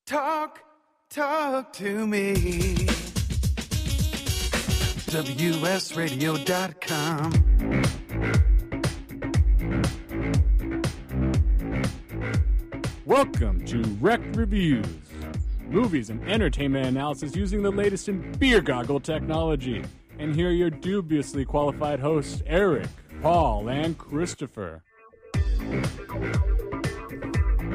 Talk to me. WSRadio.com. Welcome to Rekt Reviews, movies and entertainment analysis using the latest in beer goggle technology. And here are your dubiously qualified hosts, Eric, Paul, and Christopher.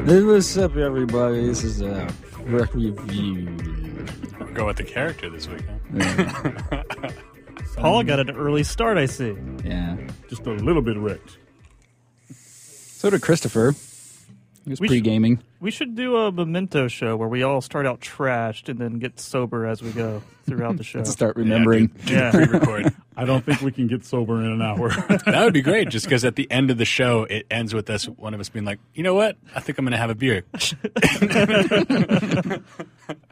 What's up, everybody? This is Rekt Review. Go with the character this week, huh? Yeah. Paul got an early start, I see. Yeah. Just a little bit wrecked. So did Christopher. He was pre-gaming. We should do a memento show where we all start out trashed and then get sober as we go throughout the show. Let's start remembering. Yeah. Pre-record. I don't think we can get sober in an hour. That would be great, just because at the end of the show, it ends with us, one of us being like, you know what? I think I'm going to have a beer.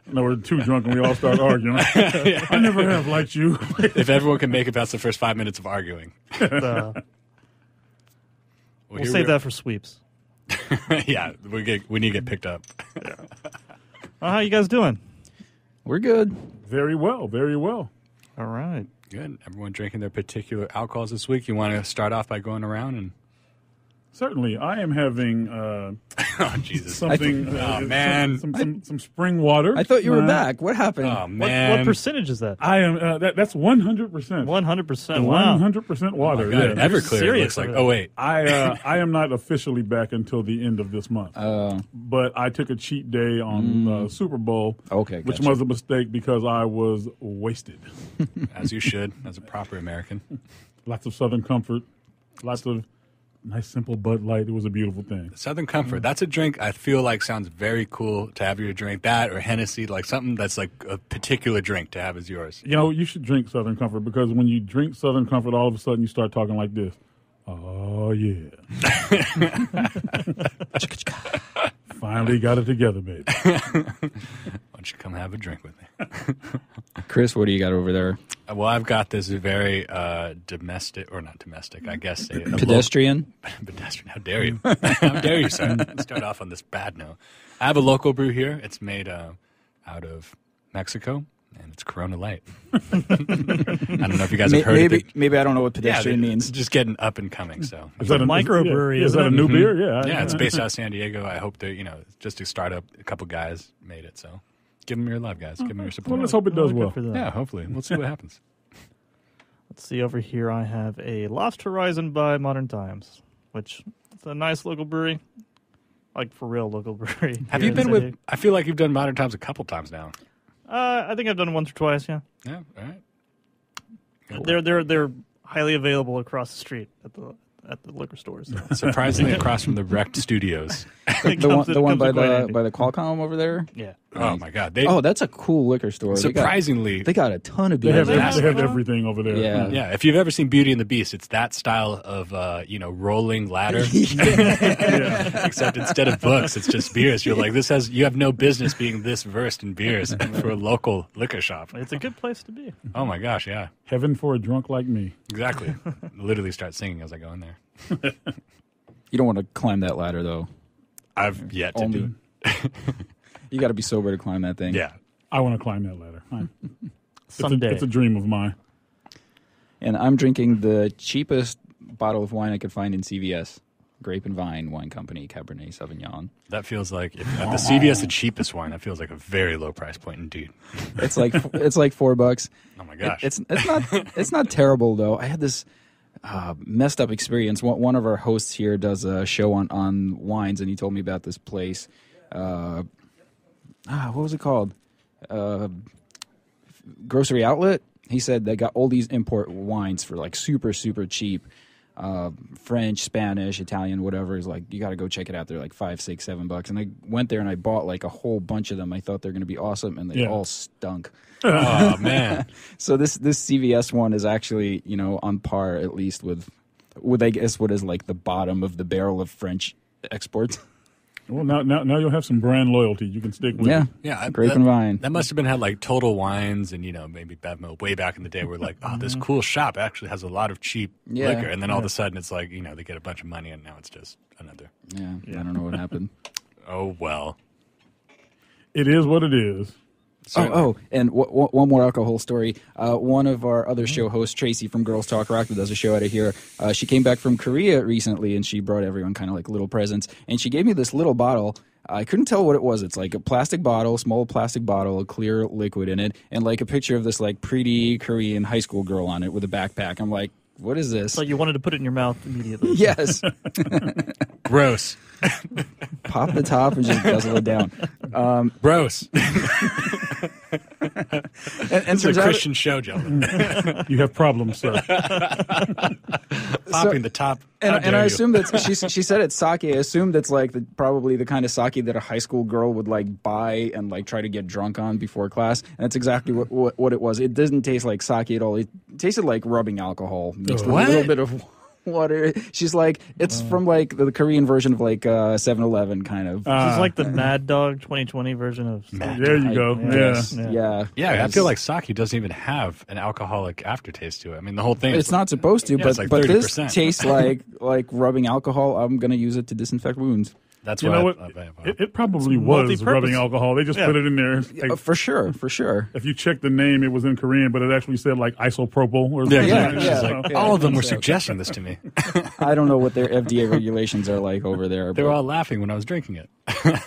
No, we're too drunk and we all start arguing. Yeah. I never have liked you. If everyone can make it past the first 5 minutes of arguing. We'll save that for sweeps. Yeah, we need to get picked up. Yeah. How you guys doing? We're good. Very well, very well. All right. Good. Everyone drinking their particular alcohols this week. You want to start off by going around and... Certainly, I am having oh Jesus! something. Oh man! Some spring water. I thought you were back. What happened? Oh man! What percentage is that? I am. That's 100%. 100%. Wow. 100% water. Oh my God, yeah. Everclear. It looks like. Oh wait. I am not officially back until the end of this month. But I took a cheat day on Super Bowl. Okay, which gotcha. was a mistake because I was wasted. As you should, as a proper American. Lots of Southern Comfort. Lots of nice, simple Bud Light. It was a beautiful thing. Southern Comfort. That's a drink I feel like sounds very cool to have your drink. That or Hennessy, like something that's like a particular drink to have as yours. You know, you should drink Southern Comfort because when you drink Southern Comfort, all of a sudden you start talking like this. Oh, yeah. Finally got it together, baby. Why don't you come have a drink with me? Chris, what do you got over there? Well, I've got this very domestic, or not domestic, I guess. Pedestrian? Pedestrian. How dare you? How dare you, sir? Let's start off on this bad note. I have a local brew here. It's made out of Mexico, and it's Corona Light. I don't know if you guys have heard of it. Maybe I don't know what pedestrian means. It's just getting up and coming, so. Is that a microbrewery? Is that a new beer? Yeah. Yeah, it's based out of San Diego. I hope they're, just a startup. A couple guys made it, so. Give them your love, guys. Give them your support. Well, let's hope it does well. Yeah, hopefully. We'll see what happens. Let's see, over here I have a Lost Horizon by Modern Times, which is a nice local brewery. Like, for real local brewery. Have you been with... I feel like you've done Modern Times a couple times now. I think I've done it once or twice, yeah. Yeah, all right. They're highly available across the street at the liquor stores. So. Surprisingly across from the Rekt studios. the one by the Qualcomm over there? Yeah. Oh, my God. That's a cool liquor store. Surprisingly. They got a ton of They beer. have everything over there. Yeah. Yeah, if you've ever seen Beauty and the Beast, it's that style of, rolling ladder. Except instead of books, it's just beers. You're like, you have no business being this versed in beers for a local liquor shop. It's a good place to be. Oh, my gosh, yeah. Heaven for a drunk like me. Exactly. Literally start singing as I go in there. You don't want to climb that ladder, though. I've yet to do it. You got to be sober to climb that thing. Yeah. I want to climb that ladder. Someday. It's a dream of mine. And I'm drinking the cheapest bottle of wine I could find in CVS. Grape and Vine Wine Company, Cabernet Sauvignon. That feels like, at the CVS, the cheapest wine, that feels like a very low price point indeed. It's like $4. Oh, my gosh. It's not terrible, though. I had this messed up experience. One of our hosts here does a show on wines, and he told me about this place. What was it called? Grocery Outlet. He said they got all these import wines for like super, super cheap. French, Spanish, Italian, whatever. Is like, you got to go check it out. They're like $5, $6, $7. And I went there and I bought like a whole bunch of them. I thought they're going to be awesome, and they all stunk. Oh, man. So this CVS one is actually, on par at least with I guess what is like the bottom of the barrel of French exports. Well, now you'll have some brand loyalty. You can stick with it. Yeah, Grape and Vine. That must have been had like Total Wines and maybe Bevmo way back in the day. Where like, oh, this cool shop actually has a lot of cheap liquor, and then all of a sudden it's like they get a bunch of money, and now it's just another. Yeah. I don't know what happened. Oh well. It is what it is. And one more alcohol story. One of our other show hosts, Tracy from Girls Talk Rock, who does a show out of here, she came back from Korea recently, and she brought everyone kind of like little presents. And she gave me this little bottle. I couldn't tell what it was. It's like a plastic bottle, small plastic bottle, a clear liquid in it, and like a picture of this like pretty Korean high school girl on it with a backpack. I'm like, what is this? So you wanted to put it in your mouth immediately. Yes. Gross. Pop the top and just guzzle it down. Gross. And It's a Christian show, gentlemen. You have problems, sir. Popping the top. And I assume that she said it's sake. I assumed it's like probably the kind of sake that a high school girl would like buy and like try to get drunk on before class. And that's exactly what it was. It doesn't taste like sake at all. It tasted like rubbing alcohol mixed with a little bit of water. She's like, it's from like the Korean version of like 7-Eleven kind of. It's like the Mad Dog 2020 version of. There you go. Yeah. I feel like sake doesn't even have an alcoholic aftertaste to it. I mean, the whole thing. It's not supposed to, it's like but 30%. this tastes like rubbing alcohol. I'm gonna use it to disinfect wounds. That's You what know what? It probably was multi-purpose. rubbing alcohol. They just put it in there. Like, For sure. if you check the name, it was in Korean, but it actually said like isopropyl or something. Yeah. All of them were suggesting this to me. I don't know what their FDA regulations are like over there. They were all laughing when I was drinking it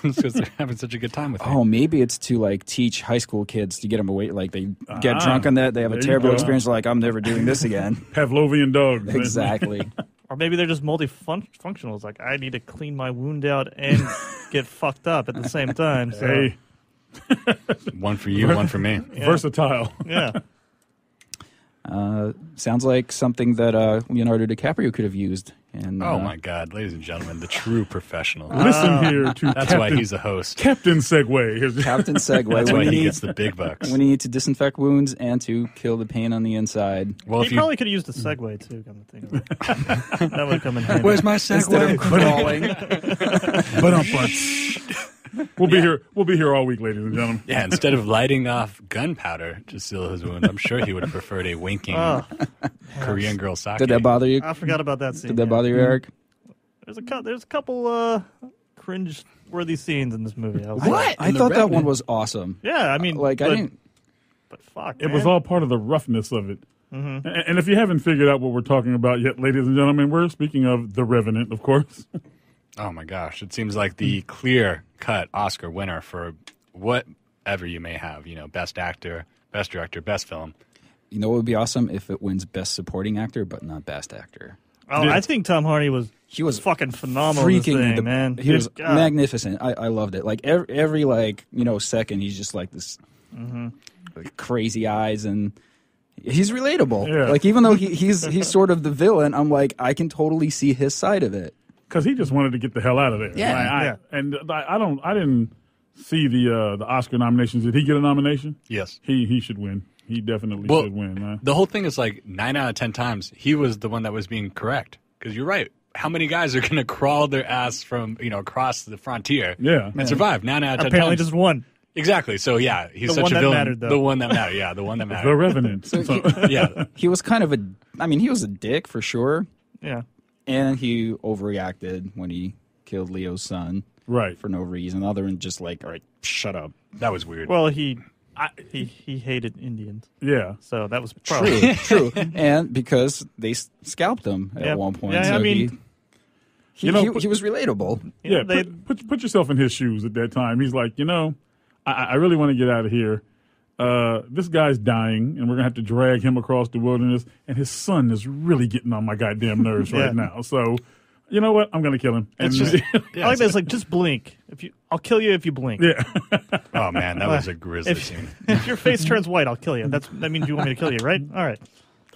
because they're having such a good time with it. Oh, maybe it's to like teach high school kids to get them away. Like they get drunk on that, they have a There you terrible go. experience. Like I'm never doing this again. Pavlovian dogs. Exactly. Or maybe they're just multifunctional. It's like, I need to clean my wound out and get fucked up at the same time. So, Hey, One for you, one for me. versatile. yeah. Sounds like something that Leonardo DiCaprio could have used. And Oh my God, ladies and gentlemen, the true professional. Listen here to That's why he's the host. Captain Segway. Here's Captain Segue. That's why when he you gets the big bucks. when you need to disinfect wounds and to kill the pain on the inside. Well, He probably could have used the Segway, too, come to think of it. That would come in handy. where's my Instead segue? of crawling. We'll be here. We'll be here all week, ladies and gentlemen. Yeah, instead of lighting off gunpowder to seal his wound, I'm sure he would have preferred a winking Korean girl sake. Did that bother you? I forgot about that scene. Did that bother you, Eric? There's a couple cringe-worthy scenes in this movie. I was like, I thought that one was awesome. yeah, I mean, I didn't. But fuck, It was all part of the roughness of it. And if you haven't figured out what we're talking about yet, ladies and gentlemen, we're speaking of The Revenant, of course. Oh my gosh, it seems like the clear-cut Oscar winner for whatever you may have. You know, best actor, best director, best film. You know what would be awesome if it wins Best Supporting Actor, but not Best Actor. Oh, I think Tom Hardy was fucking phenomenal. In this thing, man. He was magnificent. I loved it. Like every second, he's just like this like, crazy eyes, and he's relatable. Yeah. Like even though he's sort of the villain, I'm like I can totally see his side of it. Because he just wanted to get the hell out of there. Yeah. I didn't see the Oscar nominations. Did he get a nomination? Yes. He should win. He definitely should win. The whole thing is like 9 out of 10 times he was the one that was being correct. Because you're right. How many guys are going to crawl their ass from across the frontier and survive? 9 out of 10 Apparently times. just one. Exactly. So yeah, he's The such one a that villain. mattered, though. The one that mattered. Yeah, the one that The mattered. Revenant. Yeah. He was kind of he was a dick for sure, Yeah. and he overreacted when he killed Leo's son Right. for no reason other than just like, all right, shut up. That was weird. Well, he hated Indians, Yeah. so that was probably True. And because they scalped him at one point. Yeah, so I mean, he was relatable. Yeah. they- Put yourself in his shoes at that time. He's like, I really want to get out of here. This guy's dying, and we're going to have to drag him across the wilderness, and his son is really getting on my goddamn nerves right now. So, you know what? I'm going to kill him. And It's just- I like this. Like, just blink. I'll kill you if you blink. yeah. Oh man, that was a grisly scene. If your face turns white, I'll kill you. That means you want me to kill you, right? All right.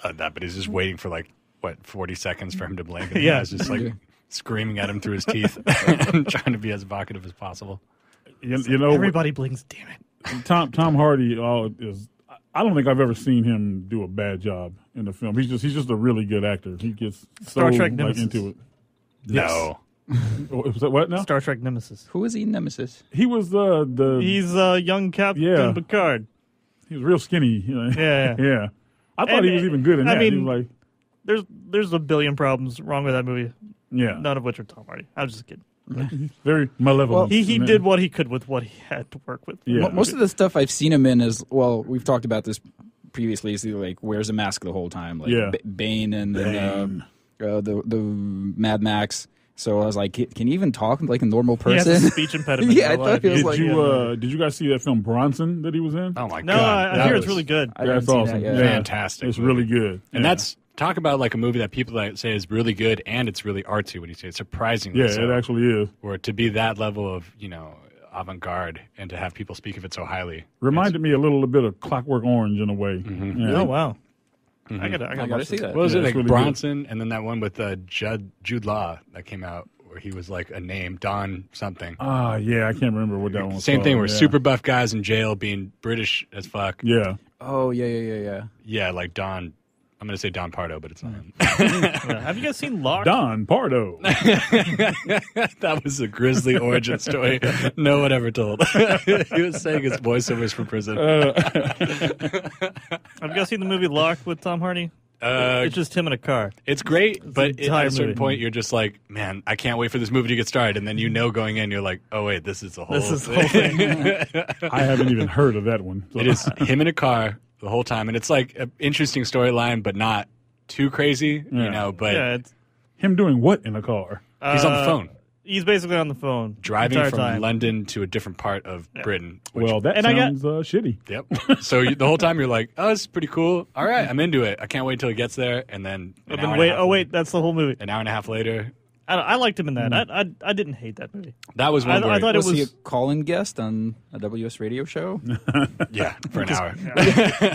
But he's just waiting for 40 seconds for him to blink. And Yeah. he's just like screaming at him through his teeth and trying to be as evocative as possible. You know, Everybody blinks. Damn it. Tom Hardy is. I don't think I've ever seen him do a bad job in the film. He's just a really good actor. He gets Star Trek Nemesis. into it. No. Was that what now? Star Trek Nemesis. Who is he, Nemesis? He was the. He's young Captain Picard. He was real skinny. Yeah. Yeah. I thought he was even good in that. He was like, there's a billion problems wrong with that movie. yeah. None of which are Tom Hardy. I was just kidding. He's very malevolent. He did what he could with what he had to work with. Yeah. Most of the stuff I've seen him in is, well, we've talked about this previously, is he like wears a mask the whole time, like Bane and the Mad Max. So I was like, can he even talk like a normal person? He has a speech impediment. Yeah, I thought he was like. Did you guys see that film Bronson that he was in? Oh my No, god! I hear it's really good. That's awesome. That, Fantastic. It's movie. really good. And that's talk about like a movie that people that say is really good and it's really artsy when you say it's surprisingly so. It actually is. Or to be that level of, avant-garde and to have people speak of it so highly. Reminded me a little bit of Clockwork Orange in a way. Mm-hmm. Yeah. Oh wow! Mm-hmm. I gotta see that. What was it, like really Bronson, and then that one with Jude Law that came out where he was like a name, Don something. Ah, yeah, I can't remember what that one was Same called. thing where Yeah. super buff guys in jail being British as fuck. Yeah. Oh yeah. Yeah, like Don. I'm going to say Don Pardo, but it's not him. Have you guys seen Lock? Don Pardo. That was a grisly origin story no one ever told. He was saying his voiceovers from prison. Have you guys seen the movie Lock with Tom Hardy? It's just him in a car. It's great, but at entire a certain movie. point, you're just like, man, I can't wait for this movie to get started. And then going in, you're like, oh, wait, this is the whole This is the whole thing. I haven't even heard of that one. So. It is him in a car the whole time. And it's like an interesting storyline, but not too crazy, but Yeah, it's, Him doing what in a car? he's on the phone. He's basically on the phone Driving the entire from time. London to a different part of Britain. Which, Well, that And I sounds shitty. yep. So the whole time you're like, oh, this is pretty cool. All right, I'm into it. I can't wait till he gets there. And then That's the whole movie. an hour and a half later, I liked him in that. I didn't hate that movie. that was one where I thought it Was he a was. call-in guest on a WS radio show? yeah, for an hour.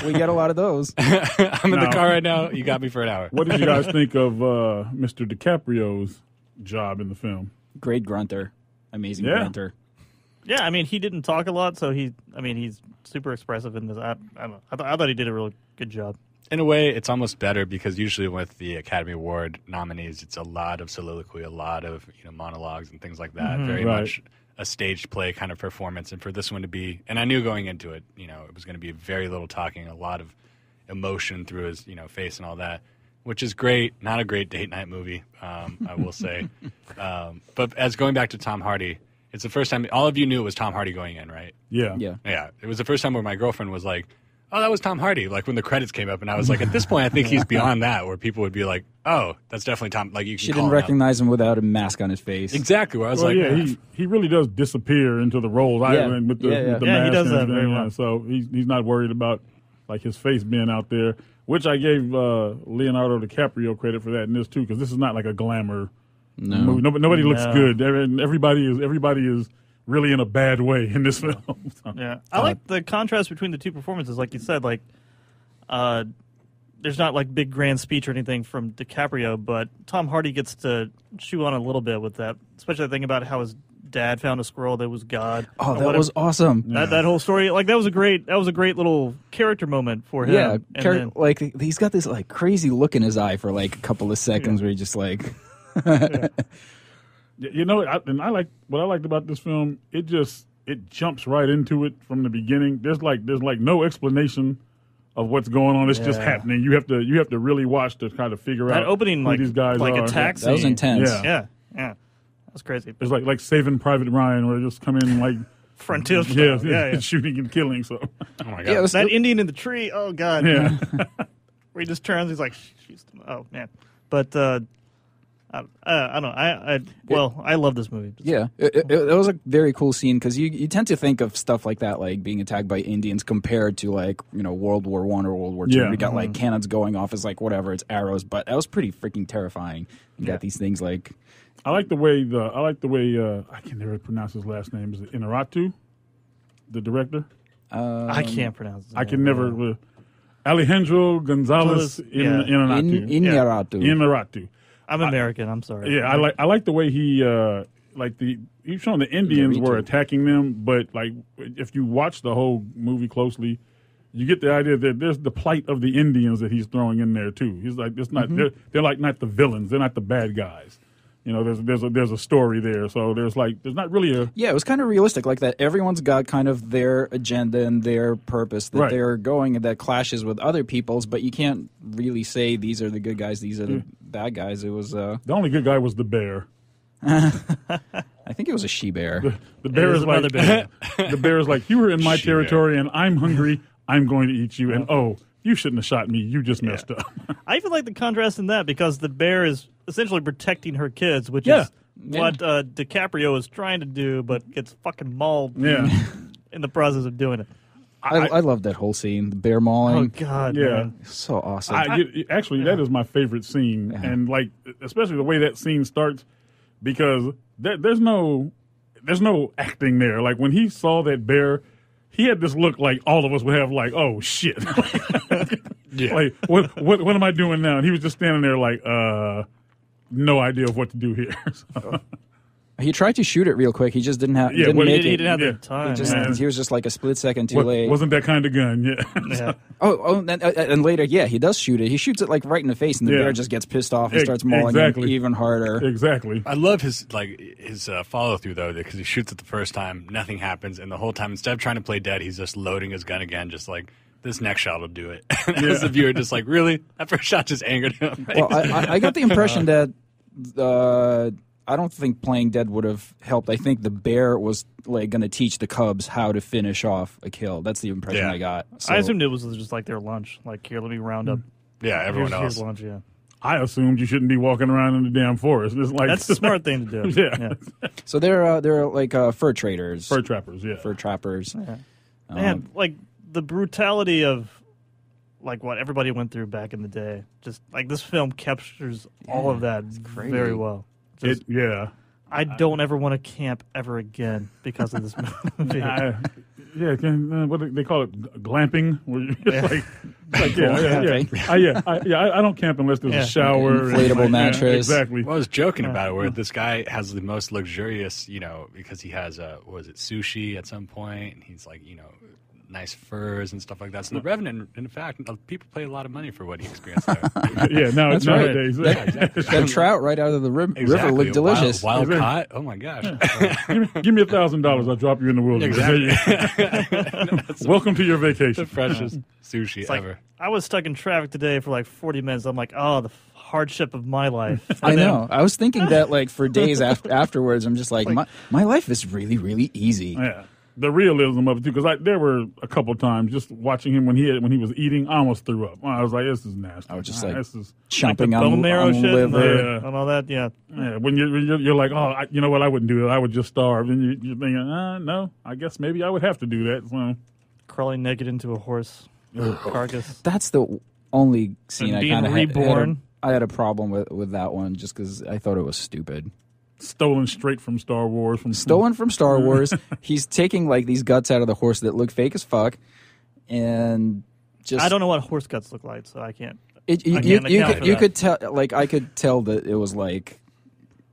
We get a lot of those. I'm in the No. car right now. You got me for an hour. What did you guys think of Mr. DiCaprio's job in the film? Great grunter, amazing Yeah. grunter. Yeah, I mean, he didn't talk a lot, so he's super expressive in this. I don't know. I thought he did a really good job. In a way, it's almost better because usually with the Academy Award nominees, it's a lot of soliloquy, a lot of monologues and things like that. Very Right. much a stage play kind of performance. And for this one to be, and I knew going into it, it was going to be very little talking, a lot of emotion through his face and all that, which is great. Not a great date night movie, I will say. But as going back to Tom Hardy, it's the first time all of you knew it was Tom Hardy going in, right? Yeah. Yeah, it was the first time where my girlfriend was like, oh, that was Tom Hardy, like when the credits came up. And I was like, at this point, I think he's beyond that, where people would be like, oh, that's definitely Tom. Like, you can She call didn't him out. recognize him without a mask on his face. Exactly, where I was Well, like, he really does disappear into the roles. With the Yeah, he mask does and that everything, very well. So he's not worried about like his face being out there, which I gave Leonardo DiCaprio credit for that in this too, because this is not like a glamour movie. Nobody looks No. good. Everybody is really in a bad way in this film. So, Yeah, I like the contrast between the two performances. Like you said, like there's not like big grand speech or anything from DiCaprio, but Tom Hardy gets to chew on a little bit with that, especially thinking about how his dad found a squirrel that was God. Oh, or that whatever. was awesome. That whole story. Like that was a great little character moment for him. Yeah, And then- like he's got this like crazy look in his eye for like a couple of seconds where he just like. I like what I liked about this film. It jumps right into it from the beginning. There's no explanation of what's going on. It's just happening. You have to really watch to kind of figure that out opening who these guys are. attack That was scene. intense. Yeah. Yeah, that's crazy. It's like Saving Private Ryan, where they just come in like Frontier style. Yeah. shooting and killing. So oh my God. Yeah, it was, That Indian in the tree. Oh God. yeah, Where he just turns. He's like, oh man. But I don't know. I love this movie. yeah, it was a very cool scene because you tend to think of stuff like that, like being attacked by Indians, compared to like World War I or World War II. Yeah. We got like cannons going off as like whatever, it's arrows, but that was pretty freaking terrifying. You got these things like I like the way I can never pronounce his last name. Is it Inarritu, the director? I can't pronounce it. I can never. Alejandro Gonzalez Inarritu. Inarritu. I'm American. I'm sorry. Yeah, I like the way he he's showing the Indians Yeah, me were too. attacking them, but like if you watch the whole movie closely, you get the idea that there's the plight of the Indians that he's throwing in there too. He's like, it's not they're like not the villains, they're not the bad guys. There's a story there, so there's not really a it was kind of realistic, like that. Everyone's got kind of their agenda and their purpose that Right. they're going, and that clashes with other people's. But you can't really say these are the good guys, these are the bad guys. It was the only good guy was the bear. I think it was a she bear. The bear is like, bear. the bear is like, you were in my She bear. territory and I'm hungry. I'm going to eat you. And you shouldn't have shot me. You just messed up. I even like the contrast in that because the bear is essentially protecting her kids, which is what DiCaprio is trying to do, but gets fucking mauled in the process of doing it. I love that whole scene, the bear mauling. Oh, God, man. So awesome. Actually, that is my favorite scene. Yeah. And like, especially the way that scene starts, because there's no acting there. Like when he saw that bear, he had this look like all of us would have, like, oh shit. Like what am I doing now? And he was just standing there like, no idea of what to do here. So. He tried to shoot it real quick. He just didn't have. Yeah, didn't well, make He it. didn't have the time. He was just like a split second too late. Wasn't that kind of gun? Yeah. Yeah. And later, he does shoot it. He shoots it like right in the face, and the bear just gets pissed off and starts mauling him even harder. Exactly. I love his follow through though, because he shoots it the first time, nothing happens, and the whole time instead of trying to play dead, he's just loading his gun again, just like this next shot will do it. As the viewer, just like really, that first shot just angered him. Well, I got the impression that I don't think playing dead would have helped. I think the bear was like going to teach the cubs how to finish off a kill. That's the impression I got. So, I assumed it was just like their lunch. Like, here, let me round up. Yeah, everyone Here's else. lunch, yeah. I assumed you shouldn't be walking around in the damn forest. It's like That's the smart thing to do. Yeah. So they're like fur traders, Fur trappers. Yeah. fur trappers. Yeah. Man, like the brutality of like what everybody went through back in the day. Just like this film captures all of that very well. Just, I don't ever want to camp ever again because of this movie. What do they call it? Glamping. Where you I don't camp unless there's a shower, inflatable mattress. Exactly. Well, I was joking about it, where this guy has the most luxurious, because he has sushi at some point, and he's like, nice furs and stuff like that. So the Revenant, in fact, people pay a lot of money for what he experienced there. That's right. Nowadays. That trout right out of the river looked delicious. Wild caught. Oh my gosh. Give me $1,000. I'll drop you in the wilderness. Exactly. Welcome to your vacation. The freshest sushi ever. I was stuck in traffic today for like 40 minutes. I'm like, oh, the hardship of my life. I know. I was thinking that like for days afterwards. I'm just like my life is really, really easy. Yeah. The realism of it too, because there were a couple times just watching him when he was eating, I almost threw up. I was like, "This is nasty." I was just this is chomping like bone marrow shit liver and all that. Yeah. When you're like, "Oh, you know what? I wouldn't do that. I would just starve." And you're thinking, "No, I guess maybe I would have to do that." So, crawling naked into a horse carcass. That's the only scene And I being kind of reborn. I had a problem with that one just because I thought it was stupid. stolen straight from Star Wars. Stolen from Star Wars. He's taking like these guts out of the horse that look fake as fuck, and just I don't know what horse guts look like, so I can't. You could tell, like I could tell that it was like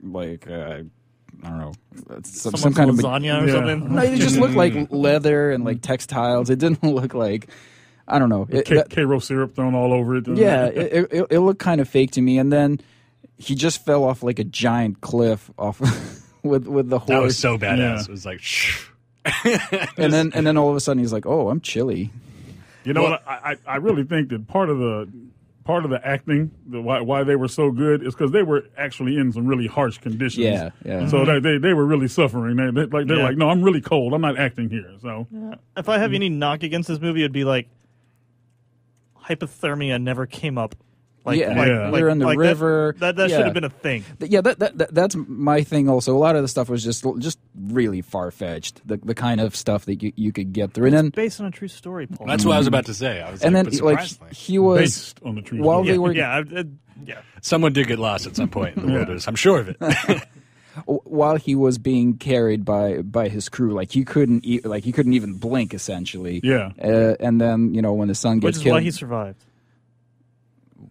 I don't know, some kind of lasagna or something. No, it just looked like leather and like textiles. It didn't look like, I don't know, Cairo syrup thrown all over it. Yeah, it looked kind of fake to me. And then he just fell off like a giant cliff off with the horse. That was so badass. Yeah. It was like, and then all of a sudden he's like, "Oh, I'm chilly." You know what? I really think that part of the acting, why they were so good, is because they were actually in some really harsh conditions. Yeah. So they were really suffering. They're like, no, I'm really cold. I'm not acting here. So if I have any knock against this movie, it'd be like hypothermia never came up. They're in the river. That should have been a thing. That's my thing. Also, a lot of the stuff was just really far fetched. The kind of stuff that you could get through, and then Based on a true story, Paul. that's what I was about to say. I was and like, then but like surprisingly, he was based on the true while story. they were yeah. someone did get lost at some point in the wilderness. I'm sure of it. while he was being carried by his crew, like he couldn't even blink essentially. Yeah. And then when the sun Which gets is killed, why he survived.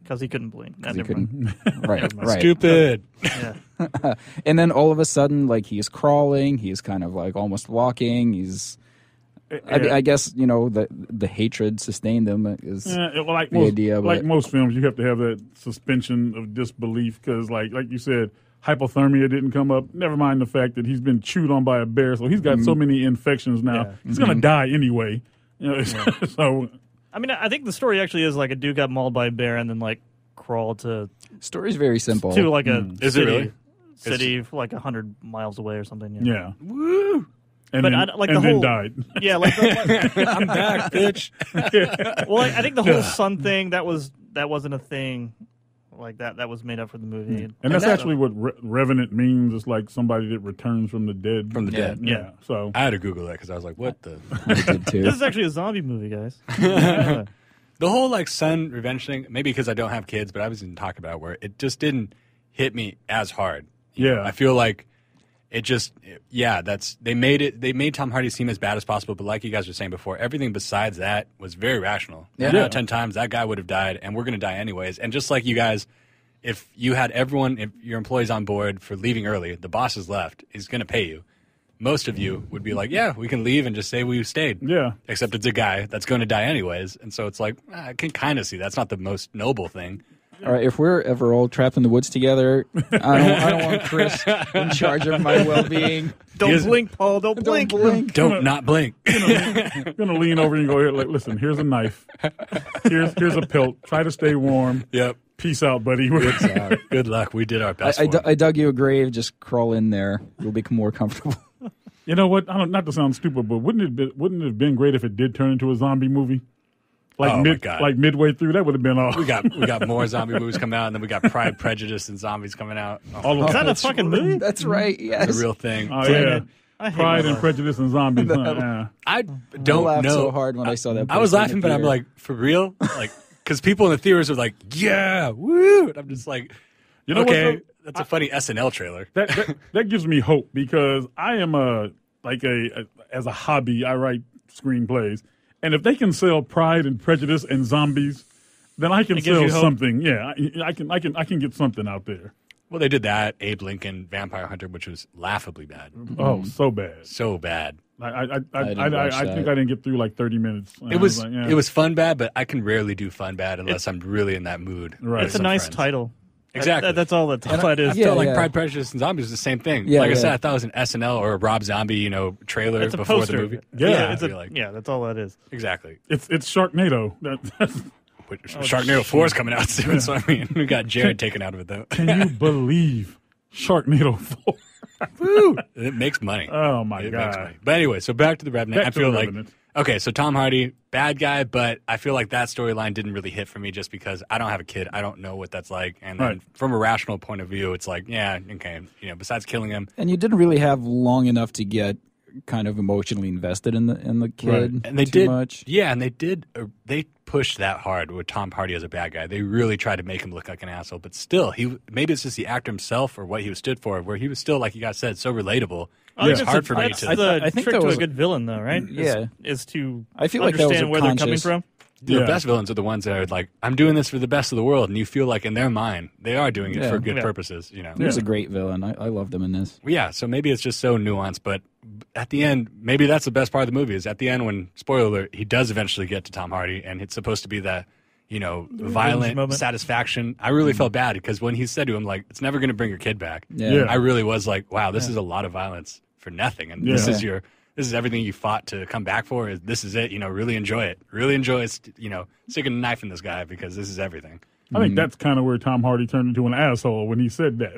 Because he couldn't blink. he couldn't. right. Stupid. Yeah. And then all of a sudden, like he's crawling, he's kind of like almost walking. He's, I guess the hatred sustained him is like the most, idea. like But most films, you have to have that suspension of disbelief because, like you said, hypothermia didn't come up. Never mind the fact that he's been chewed on by a bear, so he's got so many infections now. Yeah. He's gonna die anyway. So. I mean, I think the story actually is like a dude got mauled by a bear and then like crawled to story's very simple. like a Is city. it really? city for like 100 miles away or something. Yeah. Woo! And But then, I- like and the then whole- died. Yeah, like I'm back, bitch. well, I think the whole son thing that wasn't a thing like that. That was made up for the movie. And that's that- actually what Revenant means. It's like somebody that returns from the dead. From the dead. Yeah. So I had to Google that because I was like, what the? I did too. This is actually a zombie movie, guys. The whole like son revenge thing, maybe because I don't have kids, but I was even talking about where it just didn't hit me as hard. yeah. I feel like it just, they made Tom Hardy seem as bad as possible, but like you guys were saying before, everything besides that was very rational. Yeah. 9 out of 10 times that guy would have died, and we're going to die anyways. And just like you guys, if you had if your employees on board for leaving early, the boss is left, he's going to pay you. Most of you would be like, yeah, we can leave and just say we stayed. Yeah. Except it's a guy that's going to die anyways. And so it's like, I can kind of see that's not the most noble thing. All right, if we're ever all trapped in the woods together, I don't want Chris in charge of my well-being. Don't blink, Paul. Don't blink. Don't not blink. I'm gonna lean over and go here. Like, listen, here's a knife. Here's a pelt. Try to stay warm. Yep. Peace out, buddy. Good luck. We did our best. I dug you a grave. Just crawl in there. You'll become more comfortable. You know what? Not to sound stupid, but wouldn't it have been great if it did turn into a zombie movie? Oh, my God. Like midway through, that would have been all. We got more zombie movies coming out, and then we got Pride, Prejudice, and Zombies coming out. all of Is that a fucking movie? That's right. Yes. It's a real thing. Oh yeah. I hate Pride and that. Prejudice and Zombies. Yeah. I I don't laughed know. so hard when I saw that. I was poster in laughing, the but I'm theater. like, for real? Like, because people in the theaters were like, yeah, woo! And I'm just like, You know okay, what? Though? that's a funny SNL trailer. That gives me hope because I am as a hobby, I write screenplays, and if they can sell Pride and Prejudice and Zombies, then I can It gives sell you hope. something. Yeah, I can get something out there. Well, they did that. Abe Lincoln, Vampire Hunter, which was laughably bad. Oh, so bad. So bad. I didn't watch think that. I didn't get through like 30 minutes. It was like, yeah. it was fun bad, but I can rarely do fun bad unless I'm really in that mood. Right. with It's a some nice friends. title. Exactly. That's all that it is. yeah. Felt like Pride, Prejudice, and Zombies is the same thing. Yeah, like I said, yeah. I thought it was an SNL or a Rob Zombie, trailer It's a before poster. the movie. Yeah. it's I feel like. that's all that is. Exactly. It's Sharknado. Sharknado 4 is coming out soon, so I mean, we got Jared taken out of it though. Can you believe Sharknado 4? Woo! It makes money. Oh my It makes god. money. But anyway, so back to the Revenant. Back I to feel The like Revenant. okay, so Tom Hardy, bad guy, but I feel like that storyline didn't really hit for me just because I don't have a kid. I don't know what that's like, and then Right. from a rational point of view, it's like, yeah, okay, besides killing him, and you didn't really have long enough to get kind of emotionally invested in the kid. Right. and they too did, much. yeah, and they pushed that hard with Tom Hardy as a bad guy. They really tried to make him look like an asshole, but still, maybe it's just the actor himself or what he was stood for, where he was still, like you guys said, so relatable. I think It's hard for me that's to. the I think trick that to was a good villain, though, right? Yeah. is to I feel like that was understand a where they're coming conscious- from. The Yeah. best villains are the ones that are like, I'm doing this for the best of the world, and you feel like in their mind they are doing it Yeah. for good Yeah. purposes. He was a great villain. I loved him in this. Yeah, so maybe it's just so nuanced, but at the end, maybe that's the best part of the movie is at the end when, spoiler alert, he does eventually get to Tom Hardy, and it's supposed to be that, violent moment. satisfaction. I really felt bad because when he said to him, like, it's never going to bring your kid back, Yeah. I really was like, wow, this is a lot of violence for nothing, and this Yeah. is everything you fought to come back for. This is it. Really enjoy it. Really enjoy it. Sticking a knife in this guy because this is everything. I think that's kind of where Tom Hardy turned into an asshole when he said that.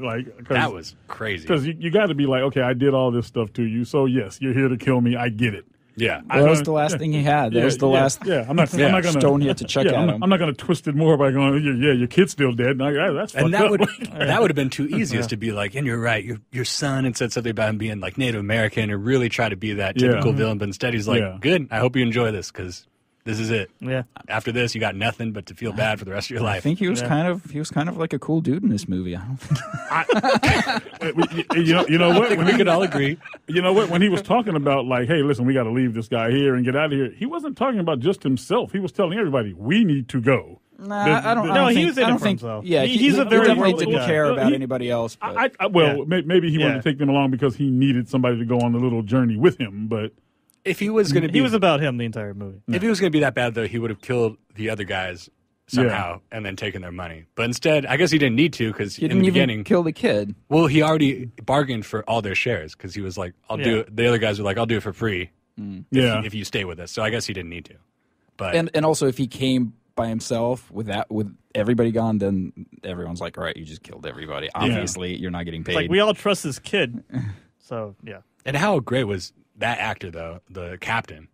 That was crazy. because you got to be like, okay, I did all this stuff to you, so yes, you're here to kill me. I get it. Yeah. That was the last thing he had. That was the last Yeah, I'm not gonna stone he had to chuck yeah, at I'm him. not gonna twist it more by going, your kid's still dead. That's fucked And that up. would have been too easy is to be like, and you're right, your son, and said something about him being like Native American and really try to be that typical Yeah. villain, but instead he's like, Yeah. good, I hope you enjoy this because this is it. Yeah. After this, you got nothing but to feel bad for the rest of your I life. think he was kind of like a cool dude in this movie. I don't think you know what? we could all agree. You know what? When he was talking about like, hey, listen, we got to leave this guy here and get out of here. He wasn't talking about just himself. He was telling everybody, we need to go. Nah, I don't. No, he think, was in I it don't for think, himself. Yeah, He's a very definitely worldly didn't guy. care about He- anybody else. But Maybe he wanted Yeah. to take them along because he needed somebody to go on the little journey with him. But If he was going to be, He was about him the entire movie. if he was going to be that bad though, he would have killed the other guys somehow and then taken their money. But instead, I guess he didn't need to because he in didn't the even beginning, kill the kid. well, he already bargained for all their shares because he was like, I'll do Yeah. it. The other guys were like, I'll do it for free yeah, if you stay with us. So I guess he didn't need to. But And also, if he came by himself with everybody gone, then everyone's like, all right, you just killed everybody. Obviously, you're not getting paid. It's like we all trust this kid. So, yeah. And how great was that actor, though, the captain?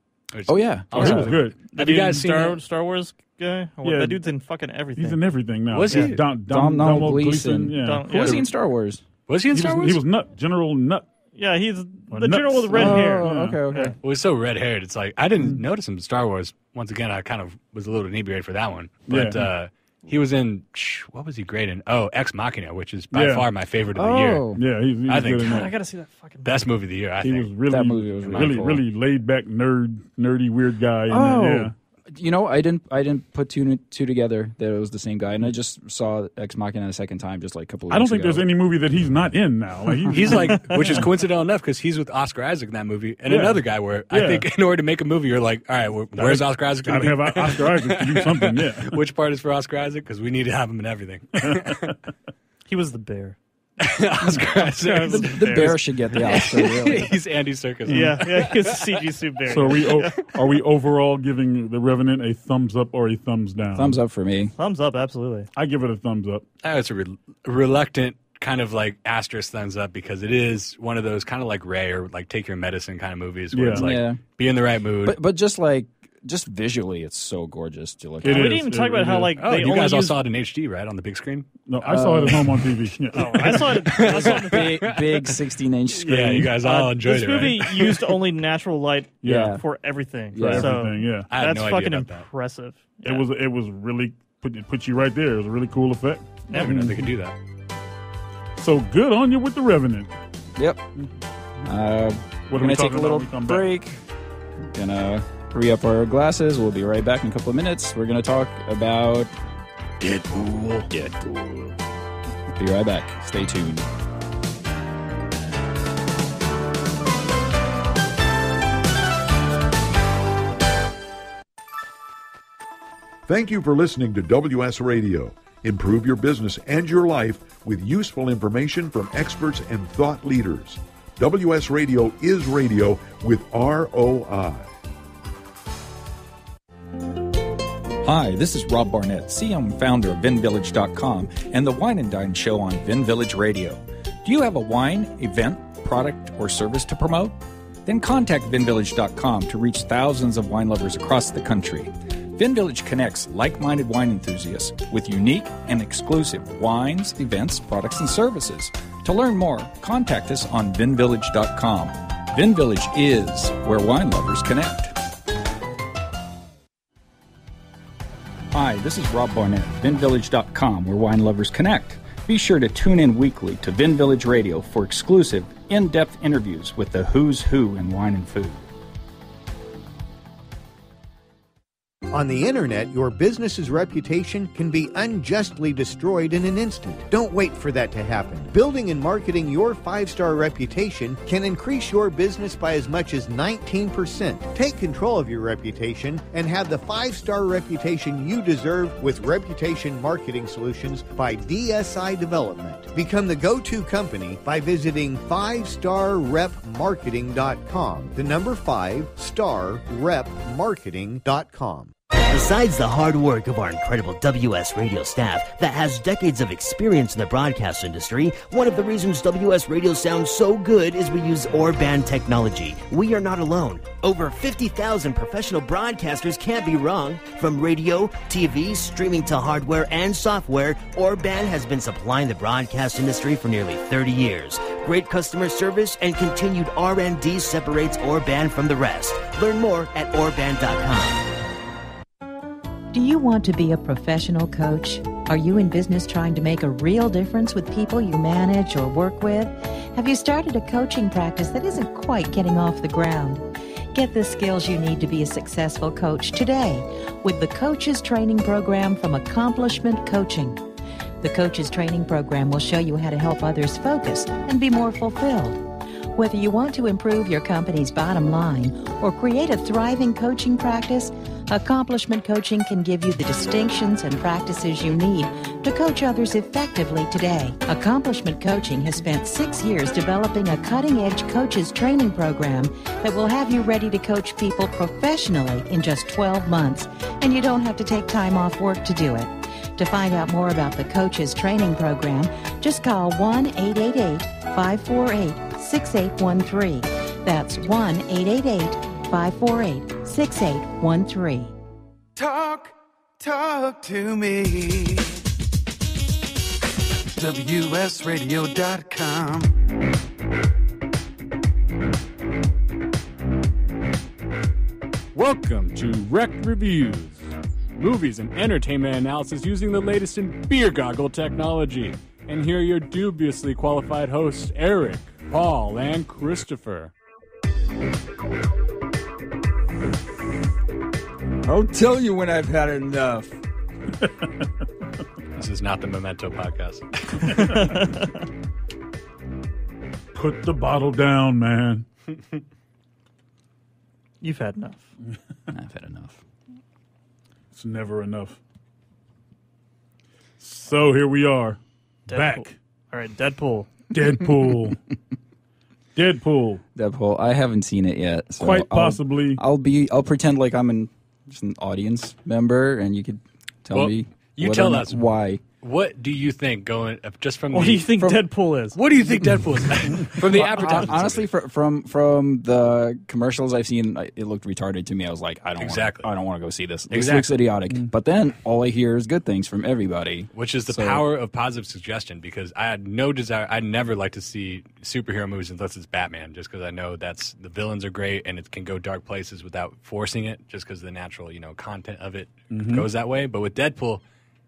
Oh, yeah. Oh, he was good. Have you guys seen Star Wars guy? Yeah. That dude's in fucking everything. He's in everything now. Was he? Donald Gleason. Yeah. Who was he in Star Wars? Was he in Star Wars? He was Nut. General Nut. Yeah, he's the nuts. general with red hair. Okay. Well, he's so red-haired. It's like, I didn't notice him in Star Wars. Once again, I kind of was a little inebriated for that one. But he was in, what was he great in? Oh, Ex Machina, which is by far my favorite of the year. Yeah, he's I think good in that. I got to see that fucking Best movie of the year, I think. He was really, that movie was really cool. really laid back, nerdy, weird guy. In that, You know, I didn't put two together that it was the same guy, and I just saw Ex Machina a second time, just like a couple of I don't weeks think ago. there's any movie that he's not in now. Like, He's like, which is coincidental enough because he's with Oscar Isaac in that movie, and another guy where I think in order to make a movie, you're like, all right, where's Oscar Isaac going Gotta to have Oscar Isaac to do something, Which part is for Oscar Isaac? Because we need to have him in everything. He was the bear. Oscar Isaac. The bear should get the Oscar, really. He's Andy Serkis. Yeah, he's a CG suit bear. So are we overall giving The Revenant a thumbs up or a thumbs down? Thumbs up for me. Thumbs up, absolutely. I give it a thumbs up. It's a reluctant kind of like asterisk thumbs up because it is one of those kind of like Ray or like Take Your Medicine kind of movies where it's like be in the right mood. But just visually, it's so gorgeous to look at. We didn't even talk about how like they you guys all used... saw it in HD, right, on the big screen? No, I saw it at home on TV. I saw it. Big 16-inch screen. Yeah, you guys all enjoyed this it, movie right? used only natural light for everything. For so everything, yeah. I had that's no idea fucking about that. impressive. It was really put you right there. It was a really cool effect. I never knew they could do that. So good on you with The Revenant. Yep. What are We're we gonna take talking a little about when we come back? break. Gonna re-up our glasses. We'll be right back in a couple of minutes. We're gonna talk about Deadpool. Be right back. Stay tuned. Thank you for listening to WS Radio. Improve your business and your life with useful information from experts and thought leaders. WS Radio is radio with ROI. Hi, this is Rob Barnett, CEO and founder of VinVillage.com and the Wine and Dine show on Vin Village Radio. Do you have a wine, event, product, or service to promote? Then contact VinVillage.com to reach thousands of wine lovers across the country. VinVillage connects like-minded wine enthusiasts with unique and exclusive wines, events, products, and services. To learn more, contact us on VinVillage.com. VinVillage is where wine lovers connect. Hi, this is Rob Barnett, VinVillage.com, where wine lovers connect. Be sure to tune in weekly to Vin Village Radio for exclusive, in-depth interviews with the who's who in wine and food. On the internet, your business's reputation can be unjustly destroyed in an instant. Don't wait for that to happen. Building and marketing your 5-star reputation can increase your business by as much as 19%. Take control of your reputation and have the 5-star reputation you deserve with Reputation Marketing Solutions by DSI Development. Become the go-to company by visiting 5starrepmarketing.com. The number 5starrepmarketing.com. Besides the hard work of our incredible WS Radio staff that has decades of experience in the broadcast industry, one of the reasons WS Radio sounds so good is we use Orban technology. We are not alone. Over 50,000 professional broadcasters can't be wrong. From radio, TV, streaming to hardware and software, Orban has been supplying the broadcast industry for nearly 30 years. Great customer service and continued R&D separates Orban from the rest. Learn more at Orban.com. Do you want to be a professional coach? Are you in business trying to make a real difference with people you manage or work with? Have you started a coaching practice that isn't quite getting off the ground? Get the skills you need to be a successful coach today with the Coaches Training Program from Accomplishment Coaching. The Coaches Training Program will show you how to help others focus and be more fulfilled. Whether you want to improve your company's bottom line or create a thriving coaching practice, Accomplishment Coaching can give you the distinctions and practices you need to coach others effectively today. Accomplishment Coaching has spent 6 years developing a cutting-edge coaches training program that will have you ready to coach people professionally in just 12 months, and you don't have to take time off work to do it. To find out more about the coaches training program, just call 1-888-548-6813. That's 1-888-548-6813. Talk to me. WSRadio.com. Welcome to Rekt Reviews, movies and entertainment analysis using the latest in beer goggle technology. And here are your dubiously qualified hosts, Eric, Paul, and Christopher. I'll tell you when I've had enough. This is not the Memento podcast. Put the bottle down, man. You've had enough. I've had enough. It's never enough. So here we are. Deadpool. Back. All right, Deadpool. Deadpool. Deadpool. I haven't seen it yet. So Quite possibly. I'll pretend like I'm just an audience member, and you could tell me. You tell us why. What do you think going just from? What do you think Deadpool is? What do you think Deadpool is? From the advertising? Honestly, from the commercials I've seen, it looked retarded to me. I was like, I don't want to go see this. This looks idiotic. But then all I hear is good things from everybody, which is the power of positive suggestion. Because I had no desire. I'd never like to see superhero movies unless it's Batman, just because I know the villains are great and it can go dark places without forcing it, just because the natural content of it goes that way. But with Deadpool,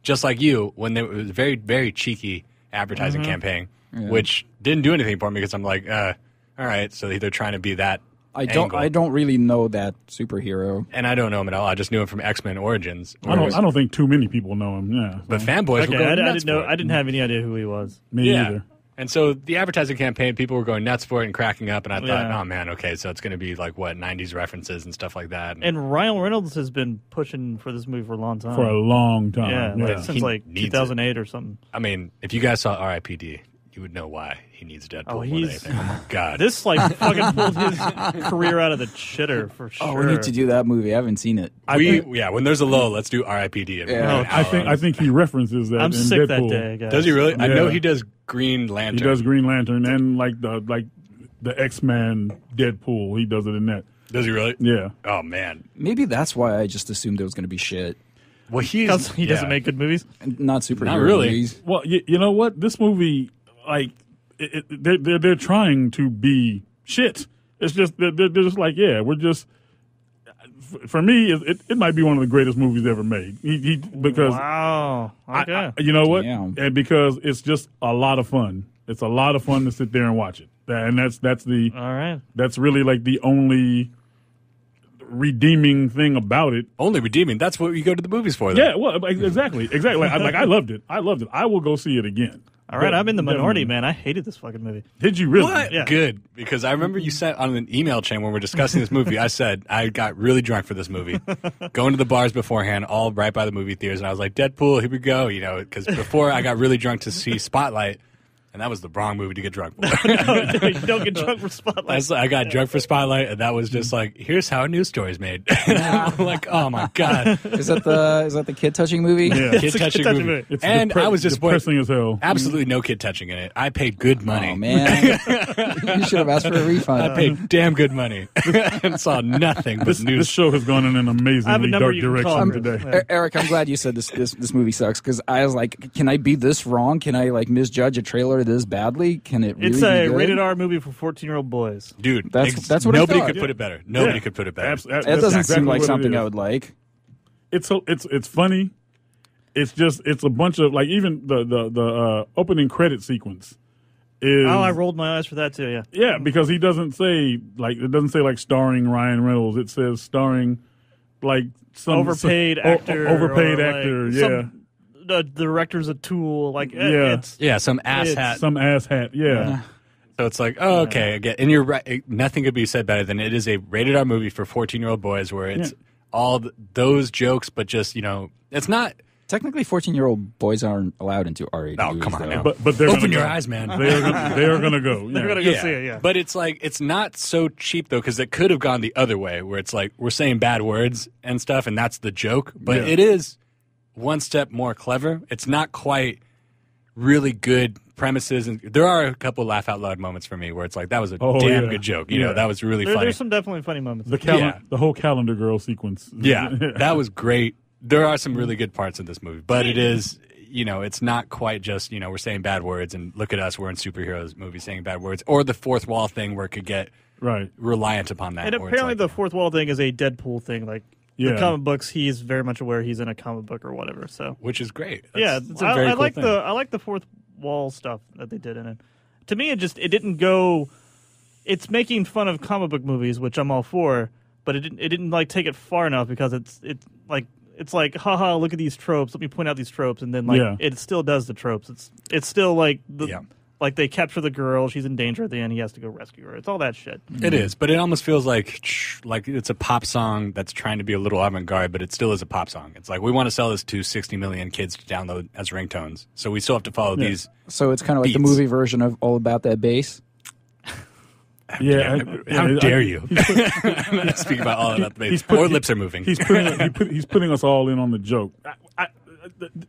just like you, when there was a very, very cheeky advertising campaign, which didn't do anything for me because I'm like, all right, so they're trying to be that. I don't really know that superhero, and I don't know him at all. I just knew him from X-Men Origins. I don't think too many people know him. Yeah, but fanboys were going nuts for it. I didn't have any idea who he was. Me either. And so the advertising campaign, people were going nuts for it and cracking up, and I thought, oh man, okay, so it's going to be like 90s references and stuff like that. And Ryan Reynolds has been pushing for this movie for a long time. For a long time, yeah. Since 2008 or something. I mean, if you guys saw R.I.P.D., you would know why he needs Deadpool more than anything. Oh my god, this fucking pulled his career out of the shitter for sure. Oh, we need to do that movie. I haven't seen it. When there's a lull, let's do R.I.P.D. I think he references that. I'm in sick Deadpool. that day, guys. Does he really? Yeah. I know he does Green Lantern. He does Green Lantern and the X-Men Deadpool. He does it in that. Does he really? Yeah. Oh man. Maybe that's wwhy I just assumed it was going to be shit. Well, he doesn't make good movies. Not superhero Not really. movies. Well, you know what? This movie, they're trying to be shit. It's just they're just like, we're just. For me, it might be one of the greatest movies ever made. Because wow, okay, you know what? Damn. And because it's just a lot of fun. It's a lot of fun to sit there and watch it. And that's the all right. That's really like the only redeeming thing about it. Only redeeming. That's what you go to the movies for. Then. Yeah, well, exactly. I loved it. I loved it. I will go see it again. All right, I'm in the minority, man. I hated this fucking movie. Did you really? What? Yeah. Good, because I remember you sent on an email chain when we were discussing this movie, I said I got really drunk for this movie. Going to the bars beforehand, all right by the movie theaters, and I was like, Deadpool, here we go, because before I got really drunk to see Spotlight, and that was the wrong movie to get drunk for. No, you don't get drunk for Spotlight. I got drunk for Spotlight, and that was just like, here's how a news story's made. I'm like, oh my god, is that the kid touching movie? Yeah, kid touching movie. It's and I was depressing as hell. Absolutely no kid touching in it. I paid good money. Oh man, you should have asked for a refund. I paid damn good money and saw nothing but news. This show has gone in an amazingly dark direction today. Eric, I'm glad you said this movie sucks, because I was like, can I be this wrong? Can I misjudge a trailer this badly? Can it really It's be a good? rated R movie for 14-year-old boys. Dude, that's what nobody I thought. could put it better. Nobody could put it better. That doesn't seem like something I would like. It's funny. It's a bunch of even the opening credit sequence is. Oh, I rolled my eyes for that too. Yeah. Yeah, because he doesn't say starring Ryan Reynolds. It says starring some overpaid actor. Overpaid actor. Yeah. The director's a tool. Some ass hat. Some ass hat. Yeah. So it's like, oh, okay, again, and you're right. Nothing could be said better than it is a rated R movie for 14-year-old boys, where it's all those jokes, but just it's not. Technically, 14-year-old boys aren't allowed into R-rated movies. Come on now. But they're open your eyes, man. They are gonna go. They're gonna go see it. Yeah. But it's like it's not so cheap though, because it could have gone the other way, where it's like we're saying bad words and stuff, and that's the joke. But it is one step more clever. It's not quite really good premises, and there are a couple laugh out loud moments for me where it's like that was a damn good joke. You know, that was really funny. There's some definitely funny moments. The whole calendar girl sequence. Yeah, that was great. There are some really good parts in this movie, but it is, it's not quite just, we're saying bad words and look at us, we're in superheroes movies saying bad words, or the fourth wall thing where it could get reliant upon that. And apparently the fourth wall thing is a Deadpool thing. Like the comic books, he's very much aware he's in a comic book or whatever. So which is great. That's a very cool thing. I like the fourth wall stuff that they did in it. To me, it didn't go. It's making fun of comic book movies, which I'm all for, but it didn't like take it far enough because it's like, haha, look at these tropes. Let me point out these tropes, and then it still does the tropes. It's still like like they capture the girl, she's in danger at the end, he has to go rescue her. It's all that shit. It is, but it almost feels like it's a pop song that's trying to be a little avant-garde, but it still is a pop song. It's like we want to sell this to 60 million kids to download as ringtones, so we still have to follow these. So it's kind of like the movie version of All About That Bass. How dare you? I'm not speaking about All About the Bass. Our lips are moving. He's putting us all in on the joke. I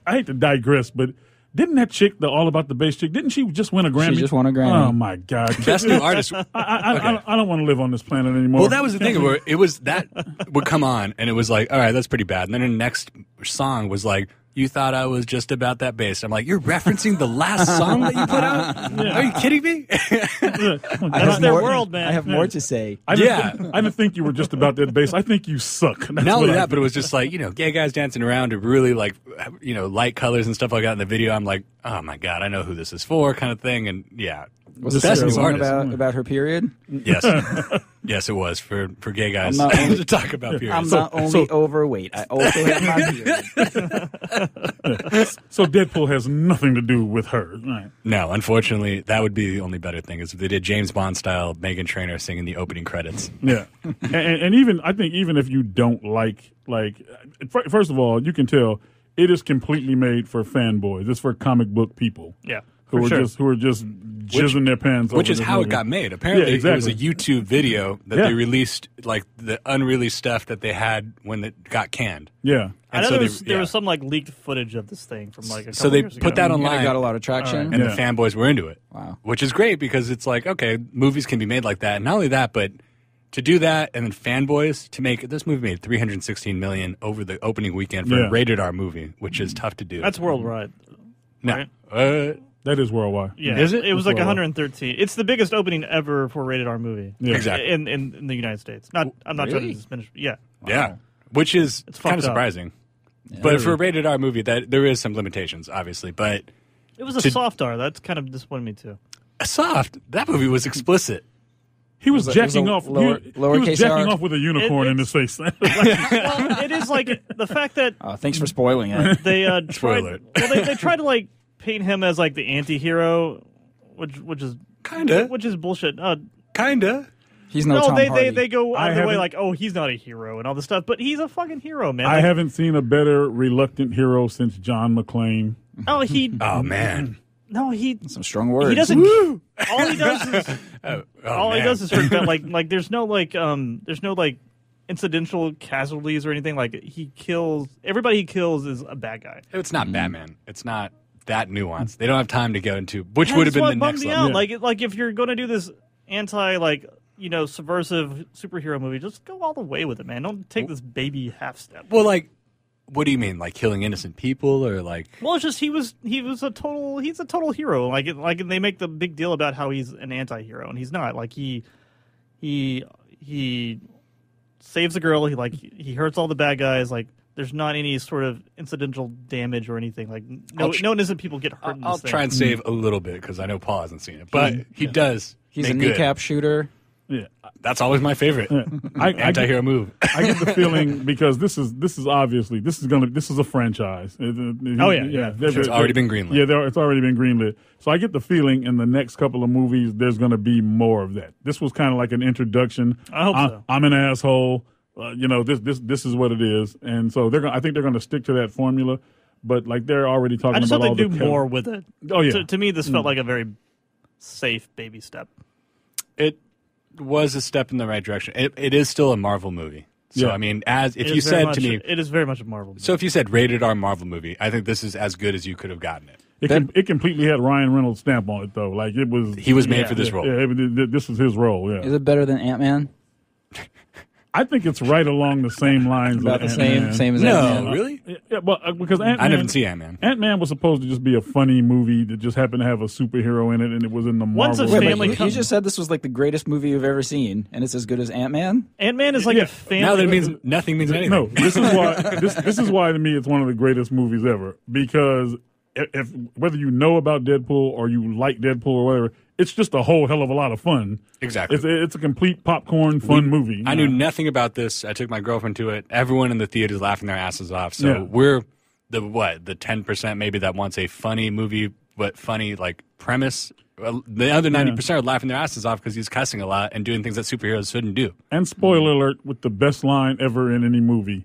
hate to digress, but didn't that chick, the All About the Bass chick, didn't she just win a Grammy? She just won a Grammy. Oh my God! Best new artist. I don't want to live on this planet anymore. Well, that was the thing where it was that would come on, and it was like, all right, that's pretty bad. And then the next song was like, you thought I was just about that bass. I'm like, you're referencing the last song that you put out? Are you kidding me? That's their world, man. I have more to say. I didn't think you were just about that bass. I think you suck. Not only that, but it was just like, gay guys dancing around to really like, light colors and stuff like that in the video. I'm like, oh my God, I know who this is for kind of thing. And was this a song about her period? Yes. Yes, it was for gay guys to talk about periods. I'm not only overweight, I also have my period. So Deadpool has nothing to do with her. Right. No, unfortunately, that would be the only better thing is if they did James Bond style Meghan Trainor singing the opening credits. Yeah, and even I think even if you don't like first of all, you can tell it is completely made for fanboys. It's for comic book people. Yeah. Who are just jizzing their pants over which is how movie. It got made. Apparently, exactly. It was a YouTube video that they released, like the unreleased stuff that they had when it got canned. Yeah, and I know there was some like leaked footage of this thing from like a couple they years put ago. that online. And it got a lot of traction, and the fanboys were into it. Wow, which is great because it's like, okay, movies can be made like that. And not only that, but to do that and then fanboys to make this movie made $316 million over the opening weekend for a rated R movie, which is tough to do. That's worldwide. No. Right? That is worldwide. Yeah, is it? It was like 113. It's the biggest opening ever for a rated R movie. Yeah. Exactly. In the United States. I'm not trying to diminish. Yeah. Yeah. Which is kind of surprising. Yeah. But for a rated R movie, that there is some limitations, obviously. But it was a soft R. That's kind of disappointed me too. A soft? That movie was explicit. He was jacking off. He was jacking off with a unicorn in his face. Well, it is like the fact that. Thanks for spoiling it. They tried. Well, they tried to like paint him as like the anti-hero, which is bullshit. Kinda. He's no Tom Hardy. They go out of the way like, oh, he's not a hero and all this stuff, but he's a fucking hero, man. I haven't seen a better reluctant hero since John McClane. Oh man. No, some strong words. He doesn't. All he does is he does is hurt them. Like there's no incidental casualties or anything. Like everybody he kills is a bad guy. It's not Batman. It's not that nuanced. They don't have time to go into which would have been the next level. Yeah. Like if you're going to do this subversive superhero movie, just go all the way with it, man. Don't take this baby half step. Well, like, what do you mean, like killing innocent people, or like? Well, it's just he's a total hero. Like they make the big deal about how he's an anti-hero, and he's not. Like he saves the girl. He hurts all the bad guys. Like there's not any sort of incidental damage or anything. Like no innocent people get hurt. I'll try and save a little bit because I know Paul hasn't seen it, but he does. He's a kneecap shooter. Yeah, that's always my favorite anti-hero move. I get the feeling because this is obviously this is a franchise. It's already been greenlit. Yeah, it's already been greenlit. So I get the feeling in the next couple of movies there's going to be more of that. This was kind of like an introduction. I hope so. I'm an asshole. This is what it is, and so I think they're going to stick to that formula. But like they're already talking about. I just all hope they do more with it. Oh yeah. To me, this felt like a very safe baby step. It was a step in the right direction. It is still a Marvel movie. So, I mean, if you said to me... It is very much a Marvel movie. So if you said rated R Marvel movie, I think this is as good as you could have gotten it. It completely had Ryan Reynolds' stamp on it, though. Like it was... He was made for this role. Yeah, this was his role, yeah. Is it better than Ant-Man? I think it's right along the same lines. About the same as Ant-Man. No, really? Yeah, but because Ant-Man... I never see Ant-Man. Ant-Man was supposed to just be a funny movie that just happened to have a superhero in it, and it was in the Marvel... You just said this was like the greatest movie you've ever seen, and it's as good as Ant-Man? Ant-Man is like a family... Now that means nothing means anything. No, this is why this is why to me it's one of the greatest movies ever, because if whether you know about Deadpool or you like Deadpool or whatever, it's just a whole hell of a lot of fun. Exactly. It's a complete popcorn fun movie. I knew nothing about this. I took my girlfriend to it. Everyone in the theater is laughing their asses off. So we're the 10% maybe that wants a funny movie, but funny like premise. The other 90% are laughing their asses off because he's cussing a lot and doing things that superheroes shouldn't do. And spoiler alert, with the best line ever in any movie.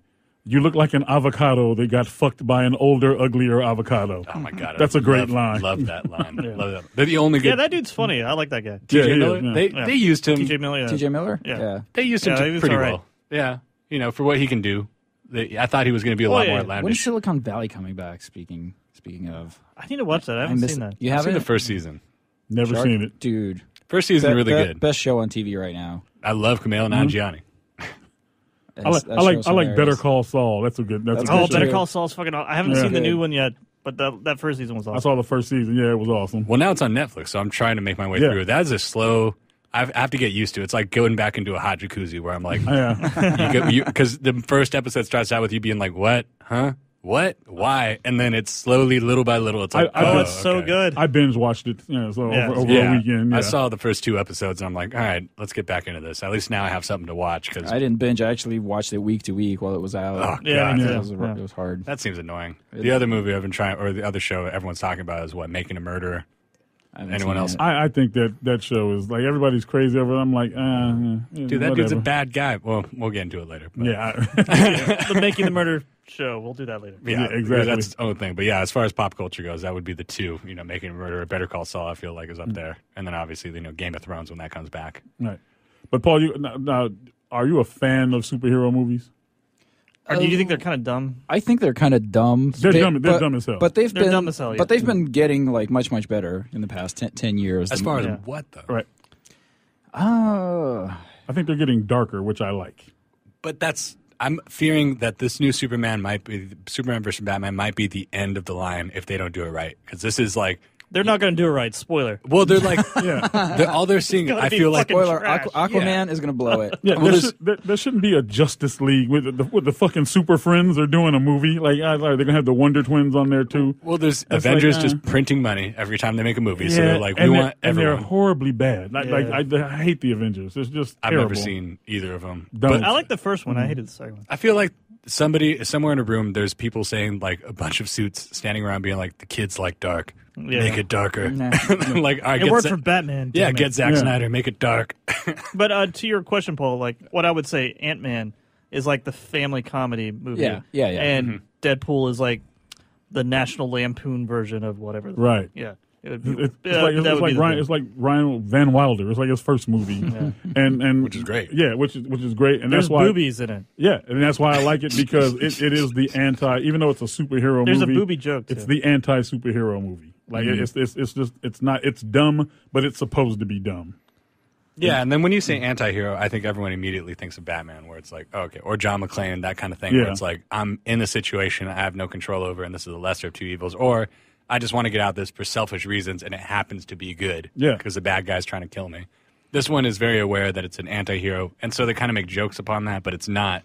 You look like an avocado that got fucked by an older, uglier avocado. Oh, my God. That's a great line. Love that line. Love that. They're the only good... Yeah, that dude's funny. I like that guy. TJ Miller? Yeah. They used him... TJ Miller, yeah. TJ Miller? Yeah. They used him pretty well. Yeah. For what he can do. I thought he was going to be a lot more outlandish. When is Silicon Valley coming back, speaking of? I need to watch that. I haven't seen that. You haven't? I've seen the first season. Never seen it. Dude. First season really good. Best show on TV right now. I love Kumail Nanjiani. I like Better Call Saul. That's a good. Better Call Saul's fucking. I haven't seen the new one yet, but that first season was awesome. I saw the first season. Yeah, it was awesome. Well, now it's on Netflix, so I'm trying to make my way through it. That is a slow. I have to get used to it. It's like going back into a hot jacuzzi where I'm like, because the first episode starts out with you being like, what, huh? What? Why? And then it's slowly, little by little, it's like, it's so good. I binge watched it over a weekend. Yeah. I saw the first 2 episodes, and I'm like, all right, let's get back into this. At least now I have something to watch. Cause I didn't binge. I actually watched it week to week while it was out. Oh, God. It was hard. That seems annoying. The other movie I've been trying, or the other show everyone's talking about is what, Making a Murderer? Anyone else? I think that show is like everybody's crazy over it. I'm like, dude, that dude's a bad guy. Well, we'll get into it later. But. Yeah. The Making the Murder show. We'll do that later. Yeah, exactly. That's its own thing. But yeah, as far as pop culture goes, that would be the two. Making a Murderer, Better Call Saul, I feel like is up there. And then obviously, Game of Thrones when that comes back. Right. But Paul, now, are you a fan of superhero movies? Or do you think they're kind of dumb? I think they're kind of dumb. They're dumb as hell. But they're dumb as hell. Yeah. But they've been getting like much better in the past 10 years. As far as what though? Right. I think they're getting darker, which I like. But I'm fearing that this new Superman versus Batman might be the end of the line if they don't do it right. Because this is like. They're not going to do it right. Spoiler. Well, they're like, all they're seeing. I feel like spoiler. Aquaman is going to blow it. Yeah, there shouldn't be a Justice League with the fucking Super Friends are doing a movie. Like they're going to have the Wonder Twins on there too. Well, there's Avengers just printing money every time they make a movie. So they're like, we want everyone. And they're horribly bad. I hate the Avengers. It's just terrible. I've never seen either of them. But I like the first one. I hated the second one. I feel like somewhere in a room, there's people saying like a bunch of suits standing around being like, the kids like dark. Make it darker. Like, all right, it worked for Batman. Get Zack Snyder, make it dark. But to your question, Paul, like what I would say, Ant-Man is like the family comedy movie. Yeah. And Deadpool is like the National Lampoon version of whatever. Right. Yeah. It's like Ryan Van Wilder. It's like his first movie, and which is great. Yeah, which is great, and there's that's why boobies in it. Yeah, and that's why I like it because it is the anti. Even though it's a superhero movie, there's a booby joke. It's the anti-superhero movie. Like it's dumb, but it's supposed to be dumb. Yeah, and then when you say anti-hero, I think everyone immediately thinks of Batman, where it's like, okay, or John McClane, that kind of thing, where it's like, I'm in a situation I have no control over, and this is the lesser of two evils, or I just want to get out of this for selfish reasons, and it happens to be good. Yeah. Because the bad guy's trying to kill me. This one is very aware that it's an anti-hero, and so they kind of make jokes upon that, but it's not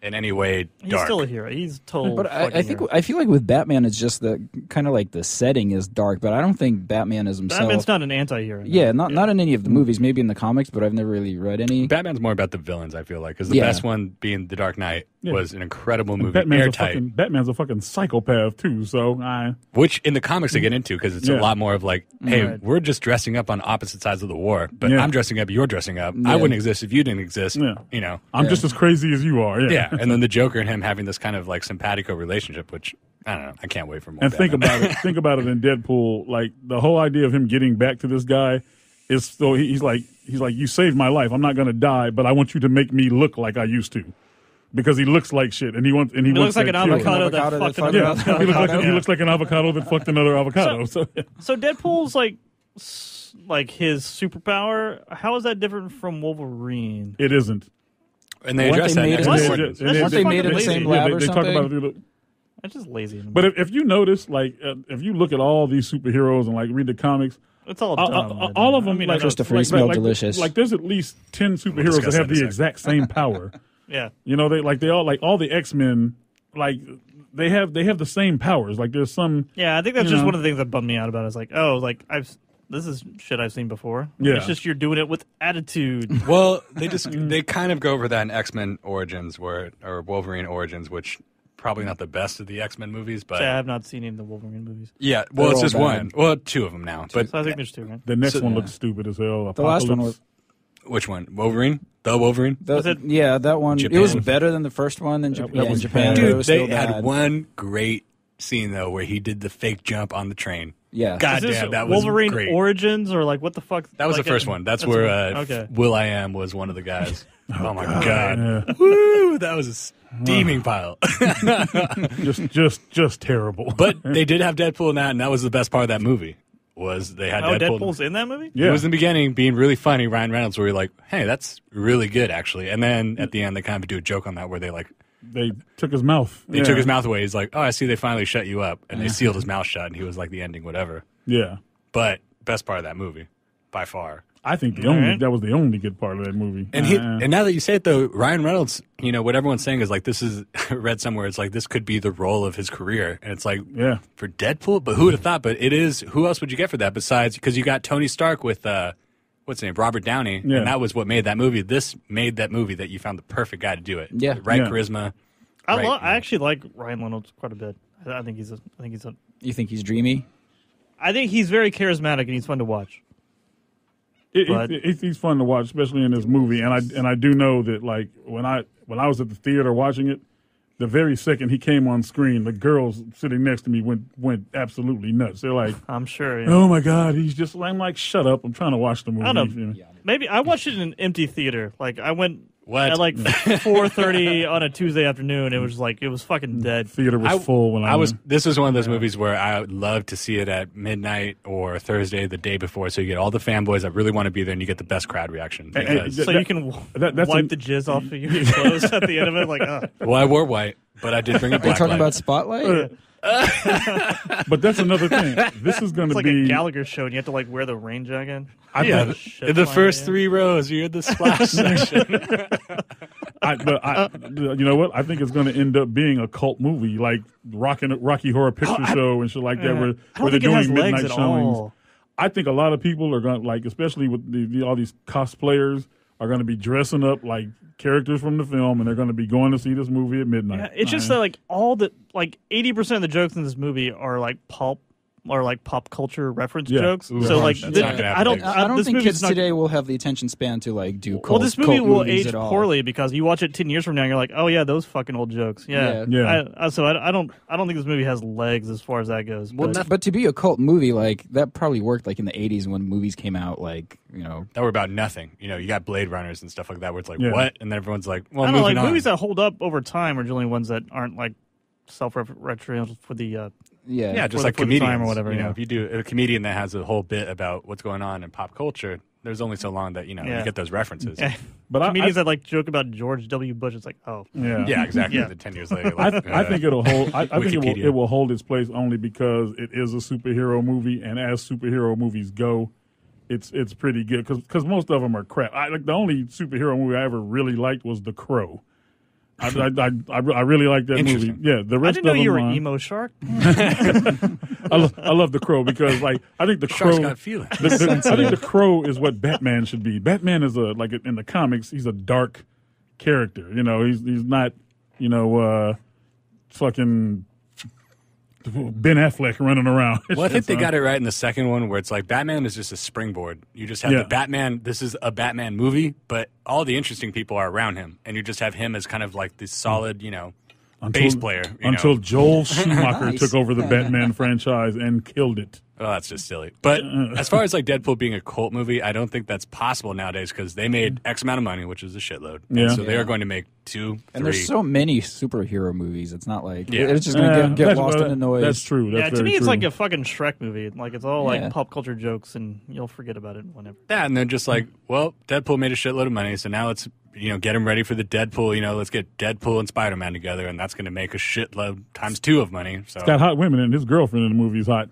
in any way He's dark. still a hero. He's total. But I feel like with Batman, it's just the kind of like the setting is dark. But I don't think Batman is himself. Batman's not an anti-hero. Yeah, not in any of the movies. Maybe in the comics, but I've never really read any. Batman's more about the villains, I feel like, because the best one being The Dark Knight was an incredible movie, airtight. Batman's a fucking psychopath too. So which in the comics they get into because it's a lot more of like, hey, we're just dressing up on opposite sides of the war, but I'm dressing up, you're dressing up. I wouldn't exist if you didn't exist. You know, I'm just as crazy as you are. Yeah, and then the Joker and him having this kind of like simpatico relationship, which I don't know. I can't wait for more. And Batman. think about it in Deadpool. Like the whole idea of him getting back to this guy is so he's like you saved my life. I'm not going to die, but I want you to make me look like I used to. Because he looks like shit, and he looks like an avocado that fucked another avocado. He looks like an avocado that fucked another avocado. So Deadpool's like his superpower. How is that different from Wolverine? It isn't. And they address that. Weren't they made in the same lab or something? Talk about it. That's just lazy. But if you notice, like, if you look at all these superheroes and like read the comics, it's all dumb. all of them. I mean, Christopher smell delicious. Like, there's at least 10 superheroes that have the exact same power. Yeah, you know, they all like all the X-Men, like they have the same powers. Like there's some. Yeah, I think that's just one of the things that bummed me out about it. It's like, this is shit I've seen before. Yeah. It's just you're doing it with attitude. Well, they kind of go over that in X-Men Origins or Wolverine Origins, which probably not the best of the X-Men movies, but I have not seen any of the Wolverine movies. Yeah, well, it's just one. Well, two of them now. But so I think there's two, right? The next one looks stupid as hell. The last one was. Which one? Wolverine? The Wolverine? That one. Japan. It was better than the first one in Japan. Dude, they had one great scene, though, where he did the fake jump on the train. Yeah. Goddamn, that was Wolverine great. Origins or like what the fuck? That was the first one. That's where Will.i.am was one of the guys. Oh my God. Yeah. Woo! That was a steaming pile. just terrible. But they did have Deadpool in that, and that was the best part of that movie. Was they had Deadpool's in that movie? Yeah. It was in the beginning being really funny, Ryan Reynolds, where you're like, hey, that's really good, actually. And then at the end, they kind of do a joke on that where they took his mouth. They took his mouth away. He's like, oh, I see they finally shut you up. And they sealed his mouth shut, and he was like the ending, whatever. Yeah. But best part of that movie, by far. I think that was the only good part of that movie. And and now that you say it, though, Ryan Reynolds, you know, what everyone's saying is like, this is, I read somewhere, it's like, this could be the role of his career. And it's like, for Deadpool? But who would have thought? But it is, who else would you get for that besides, because you got Tony Stark with, what's his name, Robert Downey, and that was what made that movie. This made that movie that you found the perfect guy to do it. Yeah. Charisma. I actually like Ryan Reynolds quite a bit. I think he's You think he's dreamy? I think he's very charismatic and he's fun to watch. He's fun to watch, especially in this movie. And I do know that, like, when I was at the theater watching it, the very second he came on screen, the girls sitting next to me went absolutely nuts. They're like, I'm sure. Yeah. Oh my God, he's just. I'm like, shut up! I'm trying to watch the movie. I don't know. Maybe I watched it in an empty theater. Like I went. What? At like 4:30 on a Tuesday afternoon, it was fucking dead. Theater was full when I was. This is one of those movies where I would love to see it at midnight or Thursday, the day before, so you get all the fanboys that really want to be there, and you get the best crowd reaction. So you can wipe the jizz off of your clothes at the end of it. Like, well, I wore white, but I did bring a black. Are you talking light. about Spotlight? But that's another thing. This is going to be like a Gallagher show, and you have to like wear the rain jacket. In the first 3 rows, you're in the splash section. You know what? I think it's going to end up being a cult movie, like Rocky Horror Picture Show and shit like that, where they're doing midnight showings. I think a lot of people are going to, like, especially with all these cosplayers, are going to be dressing up like characters from the film, and they're going to be going to see this movie at midnight. Yeah, it's just that, like, all the 80% of the jokes in this movie are like pulp. Or like pop culture reference jokes. Ooh, so like, I don't think kids today will have the attention span to like do. Well, this movie will age poorly because you watch it 10 years from now, and you're like, oh yeah, those fucking old jokes. Yeah. So I don't think this movie has legs as far as that goes. But to be a cult movie, like that probably worked like in the 80s when movies came out, like, you know, that were about nothing. You know, you got Blade Runners and stuff like that where it's like what, and then everyone's like, well, I don't know, like on. movies that hold up over time are generally ones that aren't like self-referential for the. Just like comedians or whatever. You know, if you do a comedian that has a whole bit about what's going on in pop culture, there's only so long that you get those references. Yeah. But comedians that like joke about George W. Bush, it's like, oh, yeah, exactly. The 10 years later, I think it'll hold. I think it will hold its place only because it is a superhero movie, and as superhero movies go, it's pretty good because most of them are crap. Like the only superhero movie I ever really liked was The Crow. I really like that movie. Yeah, the rest I didn't know of you them, were emo shark. I love the Crow because I think the Crow. Shark's got feelings. I think the Crow is what Batman should be. Batman is like in the comics, he's a dark character. He's not fucking Ben Affleck running around. Well, I think they got it right in the second one where it's like Batman is just a springboard. You just have the Batman. This is a Batman movie, but all the interesting people are around him, and you just have him as kind of like this solid, bass player. Until Joel Schumacher took over the Batman franchise and killed it. Oh, that's just silly. But as far as like Deadpool being a cult movie, I don't think that's possible nowadays because they made X amount of money, which is a shitload. Yeah. So they are going to make 2, 3. And there's so many superhero movies. It's not like it's just going to get lost in the noise. That's true. That's to me, true. it's like a fucking Shrek movie. Like it's all like pop culture jokes, and you'll forget about it whenever. Yeah, and they're just like, well, Deadpool made a shitload of money, so now let's get him ready for the Deadpool. Let's get Deadpool and Spider-Man together, and that's going to make a shitload times 2 of money. So it's got hot women, and his girlfriend in the movie is hot.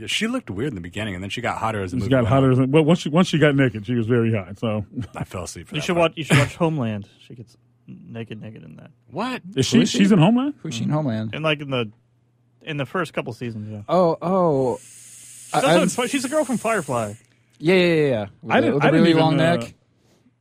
She looked weird in the beginning, and then she got hotter as the movie got went hotter. on. Well, once she got naked, she was very hot. So I fell asleep. You should watch Homeland. She gets naked in that. What is she? She's in Homeland. Who's she in Homeland? And like in the first couple seasons. Yeah. Oh. She's a girl from Firefly. Yeah. I didn't really even, long neck.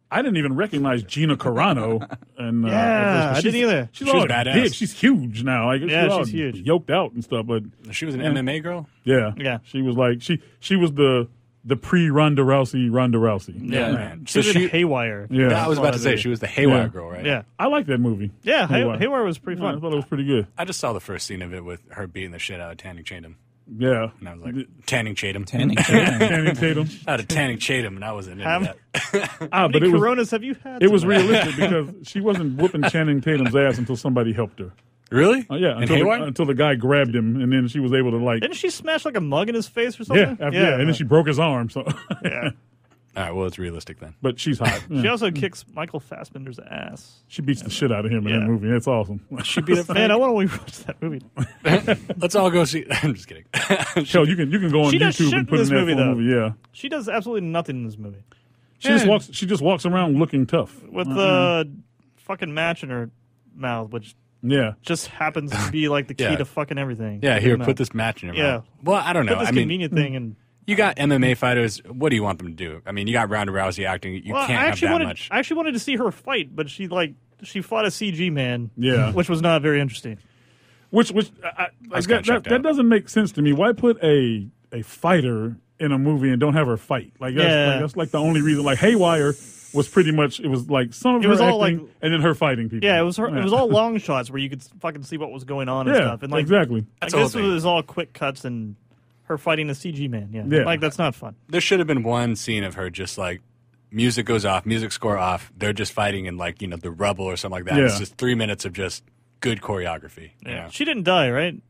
I didn't even recognize Gina Carano. And I didn't either. She's all badass. big. She's huge now. Like, she's huge, yoked out and stuff. But she was an MMA girl. Yeah. She was like she was the pre-Ronda Rousey. Yeah, man. She was in Haywire. Yeah, I was about to say she was the Haywire girl, right? Yeah, I like that movie. Yeah, Haywire was pretty fun. I thought it was pretty good. I just saw the first scene of it with her beating the shit out of Channing Tatum. Yeah. And I was like, Channing Tatum. Channing Tatum. Out of Channing Tatum, and I wasn't into that. How many Coronas have you had? It was realistic because she wasn't whooping Channing Tatum's ass until somebody helped her. Really? Yeah. Until the guy grabbed him, and then she was able to like. Didn't she smash like a mug in his face or something? Yeah. And then she broke his arm. So. Yeah. All right, well, it's realistic then. But she's hot. Yeah. She also kicks Michael Fassbender's ass. She beats the shit out of him in that movie. It's awesome. She beat up. Man, I want to rewatch that movie. Let's all go see. I'm just kidding. Hell, you can go on YouTube and put in that movie. Yeah. She does absolutely nothing in this movie. She just walks around looking tough with the fucking match in her mouth, which just happens to be like the key to fucking everything. Yeah, here, put this match in your mouth. Well, I don't know. Put this convenient thing in. You got MMA fighters. What do you want them to do? I mean, you got Ronda Rousey acting. You can't have that much. I actually wanted to see her fight, but she fought a CG man. Yeah, which was not very interesting. That doesn't make sense to me. Why put a fighter in a movie and don't have her fight? That's like the only reason. Like Haywire was pretty much like some of her acting and then her fighting people. Yeah, it was all long shots where you could fucking see what was going on and stuff. And exactly. I guess it was all quick cuts and her fighting a CG man. Yeah. Like that's not fun. There should have been one scene of her just like music goes off, music score off. They're just fighting in like the rubble or something like that. Yeah. It's just 3 minutes of just good choreography. Yeah, she didn't die, right?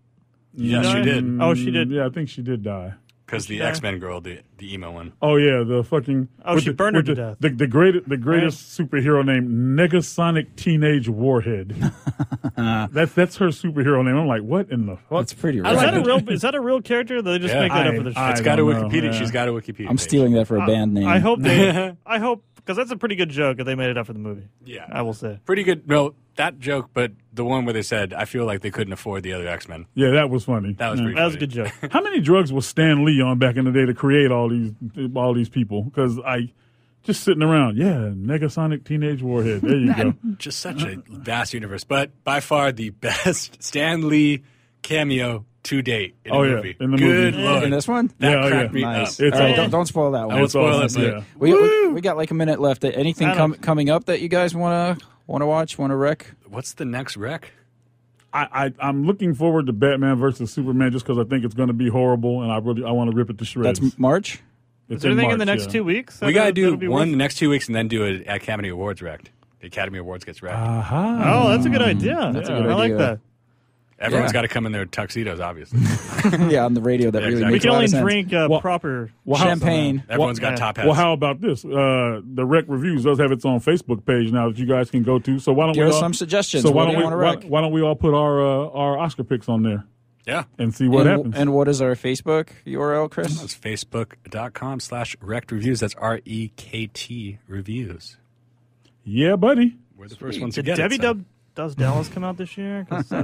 Yes, she did. Oh, she did. Yeah, I think she did die. Because the X-Men girl, the emo one. Oh yeah, the fucking. She burned her to death. The greatest superhero named Negasonic Teenage Warhead. That's her superhero name. I'm like, what in the fuck? That's pretty. Is that a real character? They just make that up for the show. It's got a Wikipedia. She's got a Wikipedia. I'm stealing that for a band name. I hope because that's a pretty good joke if they made it up for the movie. Yeah, I will say pretty good. No, that joke, but the one where they said, "I feel like they couldn't afford the other X-Men." Yeah, that was funny. That was pretty. That was a good joke. How many drugs was Stan Lee on back in the day to create all these people? Because just sitting around, Negasonic Teenage Warhead. There you go. Just such a vast universe, but by far the best Stan Lee cameo to date in a movie. In the Good movie. Lord. In this one? That cracked me nice. up. All right, don't spoil that one. I won't spoil it, but we got like a minute left. Anything coming up that you guys want to watch? Want to wreck? What's the next wreck? I'm looking forward to Batman versus Superman just because I think it's going to be horrible, and I want to rip it to shreds. That's March? Is there anything in the next 2 weeks? We got to do one the next 2 weeks and then do an Academy Awards wrecked. The Academy Awards gets wrecked. Oh, that's a good idea. That's a good idea. I like that. Everyone's got to come in their tuxedos, obviously. Yeah, on the radio, that really exactly. makes We a can lot of only sense. drink proper champagne. Everyone's got top hats. Well, how about this? The Rekt Reviews does have its own Facebook page now that you guys can go to. So why don't Give we us all, some suggestions. So why don't we all put our Oscar picks on there? Yeah. And see what happens. And what is our Facebook URL, Chris? It's facebook.com/Rekt Reviews. That's REKT Reviews. Yeah, buddy. We're the first ones to Did get Debbie it. Does Dallas come out this year? That's I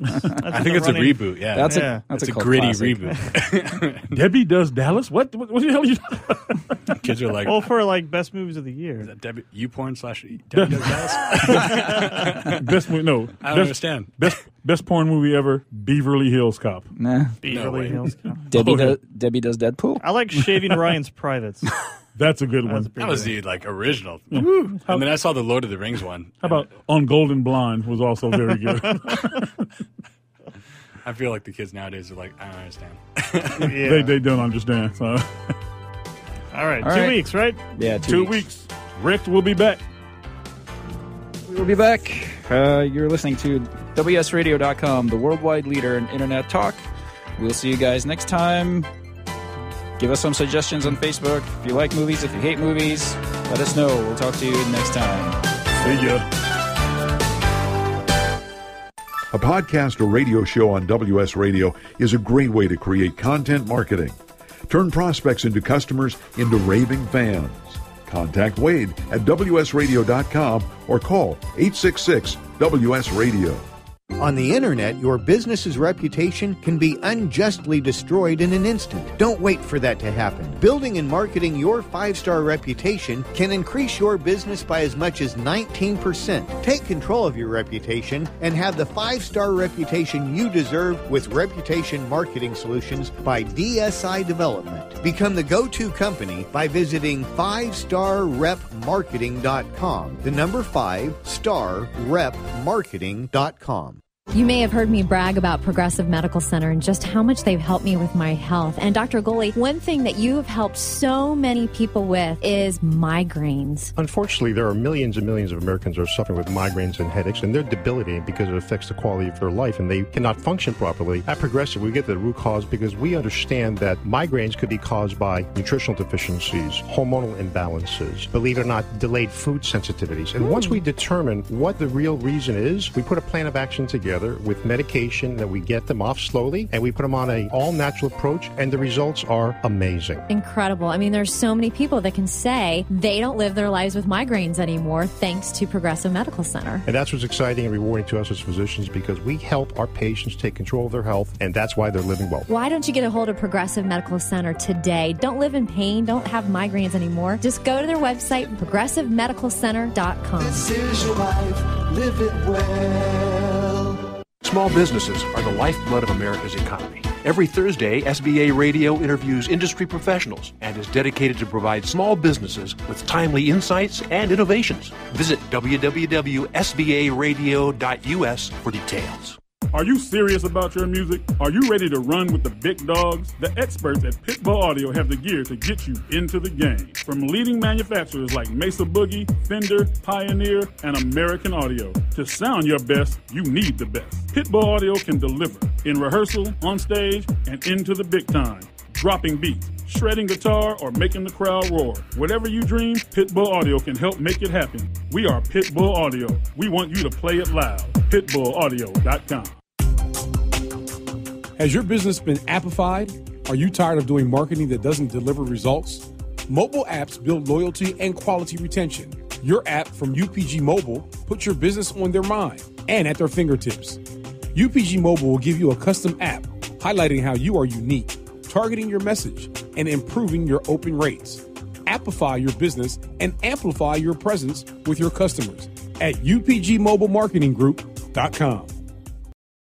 think it's a reboot. Yeah, That's a cult gritty classic. reboot. Debbie Does Dallas? What the hell are you talking? Kids are like, well, for like best movies of the year. Is that Debbie YouPorn / Debbie Does Dallas? Best movie? No, I don't understand. Best porn movie ever. Beverly Hills Cop. Nah. Beverly Hills Cop. Debbie Does Deadpool? I like Shaving Ryan's Privates. That's a good one. That was the original. And then I saw the Lord of the Rings one. How about On Golden Blonde was also very good. I feel like the kids nowadays are like, I don't understand. Yeah. They don't understand. So. All right, All 2 right. weeks, right? Yeah, 2 weeks. Rekt will be back. We'll be back. You're listening to WSRadio.com, the worldwide leader in internet talk. We'll see you guys next time. Give us some suggestions on Facebook. If you like movies, if you hate movies, let us know. We'll talk to you next time. See ya. A podcast or radio show on WS Radio is a great way to create content marketing. Turn prospects into customers into raving fans. Contact Wade at WSRadio.com or call 866-WS-RADIO. On the internet, your business's reputation can be unjustly destroyed in an instant. Don't wait for that to happen. Building and marketing your 5-star reputation can increase your business by as much as 19%. Take control of your reputation and have the 5-star reputation you deserve with Reputation Marketing Solutions by DSI Development. Become the go-to company by visiting 5starrepmarketing.com. The number 5starrepmarketing.com. You may have heard me brag about Progressive Medical Center and just how much they've helped me with my health. And Dr. Goley, one thing that you have helped so many people with is migraines. Unfortunately, there are millions and millions of Americans who are suffering with migraines and headaches, and they're debilitating because it affects the quality of their life, and they cannot function properly. At Progressive, we get to the root cause because we understand that migraines could be caused by nutritional deficiencies, hormonal imbalances, believe it or not, delayed food sensitivities. And once we determine what the real reason is, we put a plan of action together with medication that we get them off slowly, and we put them on an all-natural approach, and the results are amazing. Incredible. I mean, there's so many people that can say they don't live their lives with migraines anymore thanks to Progressive Medical Center. And that's what's exciting and rewarding to us as physicians, because we help our patients take control of their health, and that's why they're living well. Why don't you get a hold of Progressive Medical Center today? Don't live in pain. Don't have migraines anymore. Just go to their website, progressivemedicalcenter.com. This is your life. Live it well. Small businesses are the lifeblood of America's economy. Every Thursday, SBA Radio interviews industry professionals and is dedicated to provide small businesses with timely insights and innovations. Visit www.sbaradio.us for details. Are you serious about your music? Are you ready to run with the big dogs? The experts at Pitbull Audio have the gear to get you into the game. From leading manufacturers like Mesa Boogie, Fender, Pioneer, and American Audio. To sound your best, you need the best. Pitbull Audio can deliver in rehearsal, on stage, and into the big time. Dropping beats, shredding guitar, or making the crowd roar. Whatever you dream, Pitbull Audio can help make it happen. We are Pitbull Audio. We want you to play it loud. PitbullAudio.com. Has your business been appified? Are you tired of doing marketing that doesn't deliver results? Mobile apps build loyalty and quality retention. Your app from UPG Mobile puts your business on their mind and at their fingertips. UPG Mobile will give you a custom app highlighting how you are unique, targeting your message, and improving your open rates. Appify your business and amplify your presence with your customers at upgmobilemarketinggroup.com.